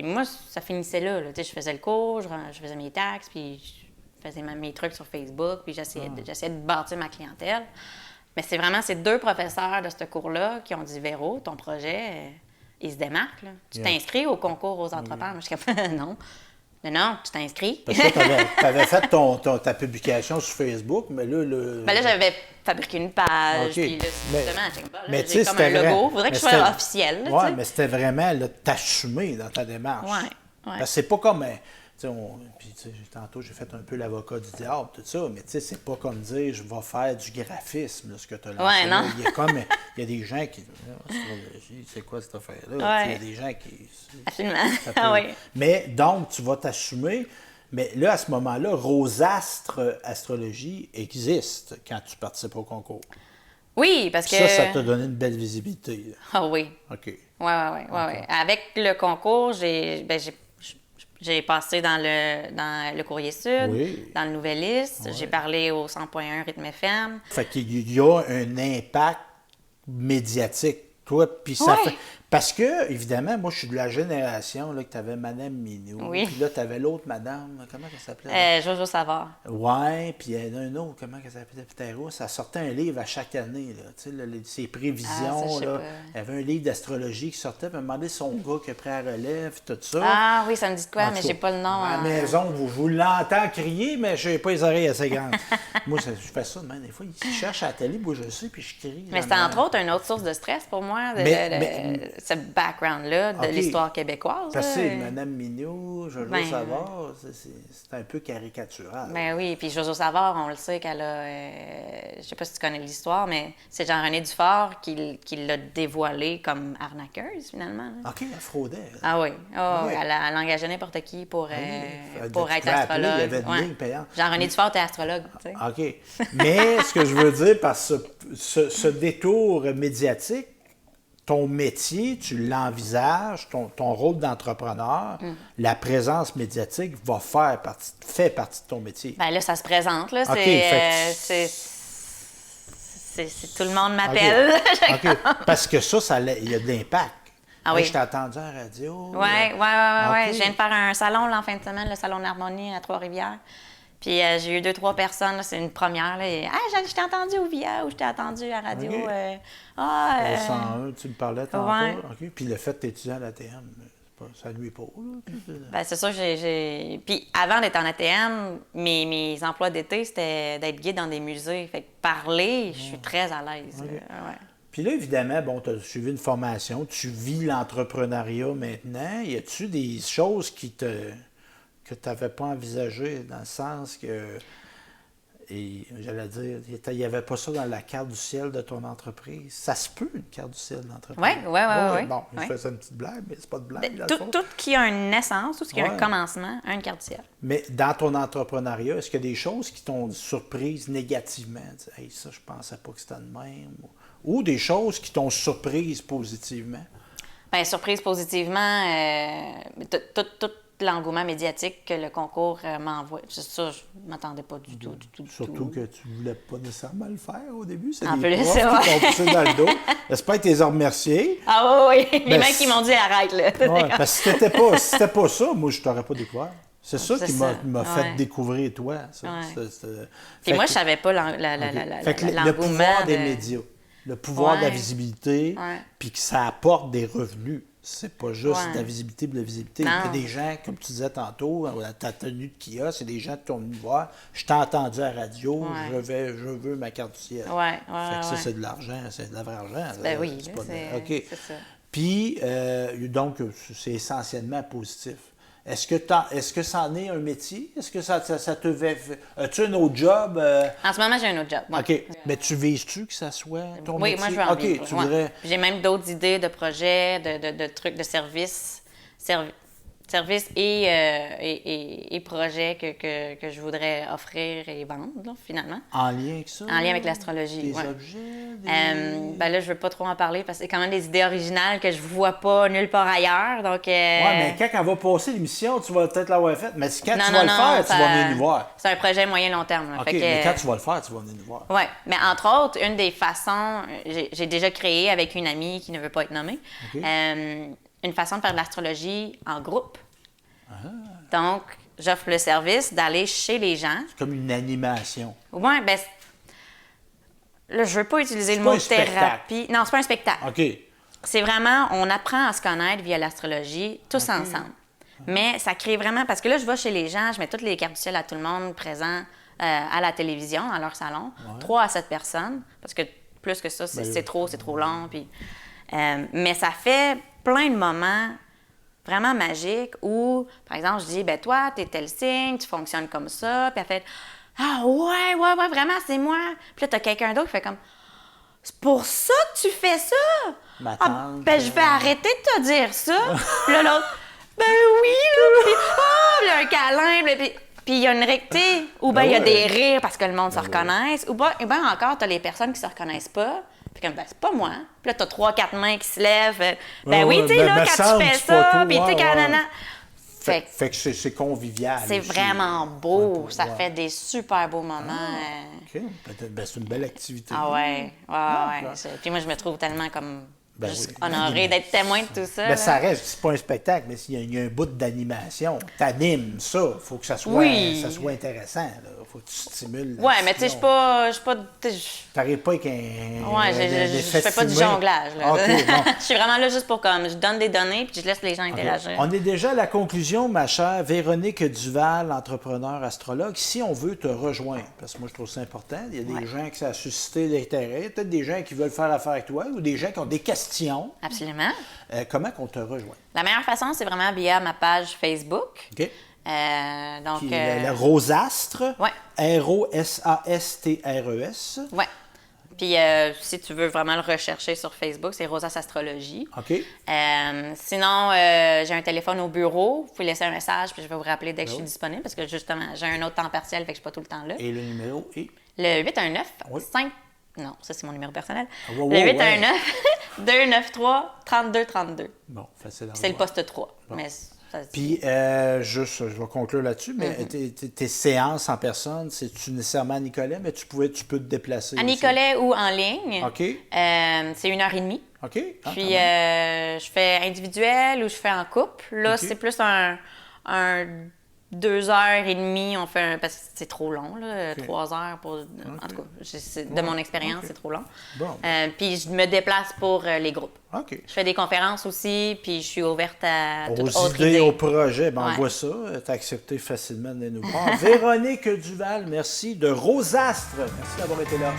moi, ça finissait là. Tu sais, je faisais le cours, je faisais mes taxes, puis je faisais mes trucs sur Facebook, puis j'essayais de bâtir ma clientèle. Mais c'est vraiment ces deux professeurs de ce cours-là qui ont dit, Véro, ton projet, il se démarque. Là. Tu t'inscris au concours aux entrepreneurs. Moi, je suis comme, non. Non, tu t'inscris. Parce que tu avais fait ta publication sur Facebook, mais là... Ben là, j'avais fabriqué une page, OK. puis là, justement, Mais j'ai comme un logo. Il faudrait que je sois officiel. Oui, mais c'était vraiment t'assumer dans ta démarche. Oui, oui. Parce que c'est pas comme... Puis, tantôt, j'ai fait un peu l'avocat du diable, tout ça, mais c'est pas comme dire je vais faire du graphisme, là, ce que tu as lancé. Ouais, non. Il y a des gens qui. Astrologie, c'est quoi cette affaire-là? Il y a des gens qui. Absolument. Oui. Mais donc, tu vas t'assumer. Mais là, à ce moment-là, Rosastre Astrologie existe quand tu participes au concours. Oui, parce que. Ça t'a donné une belle visibilité. Là. Ah oui. OK. Oui. Avec le concours, j'ai passé dans le Courrier Sud, dans le Nouvelliste. J'ai parlé au 100.1 Rythme FM. Fait qu'il y a un impact médiatique. Toi, puis ça fait... Parce que, évidemment, moi, je suis de la génération là, que tu avais Madame Minou. Oui. Puis là, tu avais l'autre madame, comment elle s'appelait? Jojo Savard. Ouais, puis il y en a un autre, comment elle s'appelait? Pétero. Ça sortait un livre à chaque année, là. Tu sais, ses prévisions, là. Il y avait un livre d'astrologie qui sortait, puis elle me demandait son gars qui a pris la relève, tout ça. Ah oui, ça me dit de quoi, mais j'ai pas le nom. À la maison, vous l'entends crier, mais je n'ai pas les oreilles assez grandes. Moi, je fais ça demain, des fois. Ils cherchent à la télé, moi, je sais, puis je crie. Mais c'est entre autres une autre source de stress pour moi, ce background-là de l'histoire québécoise. Parce que Mme Mignot, Jojo Savard, c'est un peu caricatural. Ben oui, puis Jojo Savard, on le sait qu'elle a... je sais pas si tu connais l'histoire, mais c'est Jean-René Dufort qui l'a dévoilée comme arnaqueuse, finalement. Là. OK, elle fraudait. Ah oui. Elle engageait n'importe qui pour être astrologue. Il y avait une ligne payante. Jean-René Dufort était astrologue, tu sais. OK. Mais ce que je veux dire par ce détour médiatique, ton métier, tu l'envisages, ton rôle d'entrepreneur, la présence médiatique fait partie de ton métier. Ben là, ça se présente, là. OK, c'est tout le monde m'appelle. OK. Parce que il y a de l'impact. Ah oui. Je t'ai entendu à la radio. Oui. OK. Je viens de faire un salon là, en fin de semaine, le salon d'harmonie à Trois-Rivières. Puis j'ai eu 2-3 personnes, là, c'est une première. Là, je t'ai entendu au VIA ou je t'ai entendu à la radio. OK. Au 101, tu me parlais tantôt. Ouais. OK. Puis le fait que tu étudies à l'ATM, ça ne nuit pas. Ben, c'est sûr, Puis avant d'être en ATM, mes emplois d'été, c'était d'être guide dans des musées. Fait que parler, je suis très à l'aise. OK. Ouais. Puis là, évidemment, tu as suivi une formation, tu vis l'entrepreneuriat maintenant. Y a-tu des choses que tu n'avais pas envisagées, dans le sens que, j'allais dire, il n'y avait pas ça dans la carte du ciel de ton entreprise. Ça se peut, une carte du ciel d'entreprise. Oui. Bon, je faisais une petite blague, mais c'est pas de blague. Tout qui a une naissance, tout ce qui a un commencement, a une carte du ciel. Mais dans ton entrepreneuriat, est-ce qu'il y a des choses qui t'ont surprise négativement? Hey, ça, je pensais pas que c'était de même. Ou des choses qui t'ont surprise positivement? Bien, surprise positivement, l'engouement médiatique que le concours m'envoie. Ça, je ne m'attendais pas du tout. Surtout que tu ne voulais pas nécessairement le faire au début. C'est En des plus, profs qui ouais. t'ont poussé dans le dos. J'espère que tu les as remerciés. Ah oui, les Ben, mecs qui m'ont dit arrête, là. Ouais, parce que si c'était pas ça, moi, je t'aurais pas découvert. C'est ça C'est qui ça, m'a fait ouais. découvrir toi. Ça. Ouais. Fait Puis moi, que- je savais pas Fait que le l'engouement pouvoir des de- médias, le pouvoir de la Ouais. visibilité, Ouais. puis que ça apporte des revenus. C'est pas juste Ouais. de la visibilité pour la visibilité. Non. Il y a des gens, comme tu disais tantôt, à ta tenue de Kia, c'est des gens qui sont venus me voir. Je t'ai entendu à la radio, Ouais. je veux ma carte du ciel. Ouais, Fait que ça, ouais. c'est de l'argent, c'est de la vraie argent. Ben là. oui, C'est là, pas de- c'est OK. c'est ça. Puis, donc, c'est essentiellement positif. Est-ce que ça en est un métier? Est-ce que ça te fait... As-tu un autre job? En ce moment, j'ai un autre job. ouais. OK. Mais tu vises-tu que ça soit ton Oui, métier? moi, je veux en OK, vivre. tu ouais. voudrais... J'ai même d'autres idées de projets, de trucs, de services et projets que je voudrais offrir et vendre, là, finalement. En lien avec ça? En lien avec l'astrologie, Des ouais. objets? Ben là, je veux pas trop en parler parce que c'est quand même des idées originales que je vois pas nulle part ailleurs. Donc, Ouais, mais quand elle va passer l'émission, tu vas peut-être l'avoir faite. Mais quand non, tu non, vas le non, faire, tu ça- vas venir nous voir. C'est un projet moyen-long terme. Là. OK, Fait que, mais quand tu vas le faire, tu vas venir nous voir. Oui, mais entre autres, une des façons, j'ai déjà créé avec une amie qui ne veut pas être nommée, OK. une façon de faire de l'astrologie en groupe. Ah. Donc, j'offre le service d'aller chez les gens. C'est comme une animation. Ouais, ben, là, je veux pas utiliser C'est le pas mot un spectacle. thérapie. Non, c'est pas un spectacle. OK. C'est vraiment, on apprend à se connaître via l'astrologie, tous ensemble. Mais ça crée vraiment, parce que là, je vais chez les gens, je mets toutes les cartes du ciel à tout le monde présent à la télévision, dans leur salon, 3 à 7 personnes, parce que plus que ça, c'est trop long. Puis, mais ça fait plein de moments vraiment magiques où, par exemple, je dis, ben toi, t'es tel signe, tu fonctionnes comme ça, puis elle fait, ah ouais, vraiment, c'est moi. Puis là, t'as quelqu'un d'autre qui fait comme, c'est pour ça que tu fais ça? Ma Ah, tante, ben, je vais arrêter de te dire ça. Puis là, l'autre, ben oui, là. Puis, il y a un câlin. Puis il y a une rectée. Ou bien il y a des rires parce que le monde se reconnaisse. Ou bien encore, t'as les personnes qui se reconnaissent pas. Puis comme, ben, c'est pas moi. Puis là, t'as 3-4 mains qui se lèvent. Ben oui, tu sais, ben, là, me quand semble, tu fais c'est pas ça, tout, puis tu sais, ouais, canana. Fait Fait que c'est convivial. c'est aussi. vraiment beau. Ouais, Ça ouais. fait des super beaux moments. OK. Peut-être, ben, c'est une belle activité. Ah ouais, d'accord. Puis moi, je me trouve tellement comme Ben juste oui. honorée d'être témoin de tout ça. Ben, là. ça reste, c'est pas un spectacle, mais s'il y a un bout d'animation, t'animes ça. Il faut que ça soit, Oui. ça soit intéressant. Il faut que tu stimules. Ouais, mais tu sais, je suis pas. T'arrives pas avec un. Ouais, des je fais pas du filmés. jonglage. Là. OK, bon. Je suis vraiment là juste pour comme. Je donne des données puis je laisse les gens interagir. On est déjà à la conclusion, ma chère Véronique Duval, entrepreneur astrologue. Si on veut te rejoindre, parce que moi je trouve ça important, il y a des gens qui ça a suscité l'intérêt, peut-être des gens qui veulent faire affaire avec toi ou des gens qui ont des questions. Absolument. Comment qu'on te rejoint? La meilleure façon, c'est vraiment via ma page Facebook. OK? Donc. Qui est le Rosastre. Ouais. R-O-S-A-S-T-R-E-S. Ouais. Puis si tu veux vraiment le rechercher sur Facebook, c'est Rosas Astrologie. OK. Sinon, j'ai un téléphone au bureau. Vous pouvez laisser un message, puis je vais vous rappeler dès que je suis disponible, parce que justement, j'ai un autre temps partiel, fait que je suis pas tout le temps là. Et le numéro est? Le 819 Oui. 5. Non, ça, c'est mon numéro personnel. wow, le ouais. 819 293 3232. Bon, facile à C'est le revoir. poste 3. Mais ça, Puis, juste, je vais conclure là-dessus, mais tes séances en personne, c'est-tu nécessairement à Nicolet, mais tu peux te déplacer à aussi? Nicolet ou en ligne. OK. C'est 1h30. OK. Ah, Puis, quand même. je fais individuel ou je fais en couple. Là, OK. c'est plus un 2h30. On fait parce que c'est trop long, là, OK. 3 heures. En tout cas, de mon expérience, c'est trop long. Bon. Puis, je me déplace pour les groupes. OK. Je fais des conférences aussi, puis je suis ouverte à toute Aux autre idées, idée. au projet, ben, on Ouais. voit ça. Tu as accepté facilement de nous voir. Véronique Duval, merci de Rosastre. Merci d'avoir été là.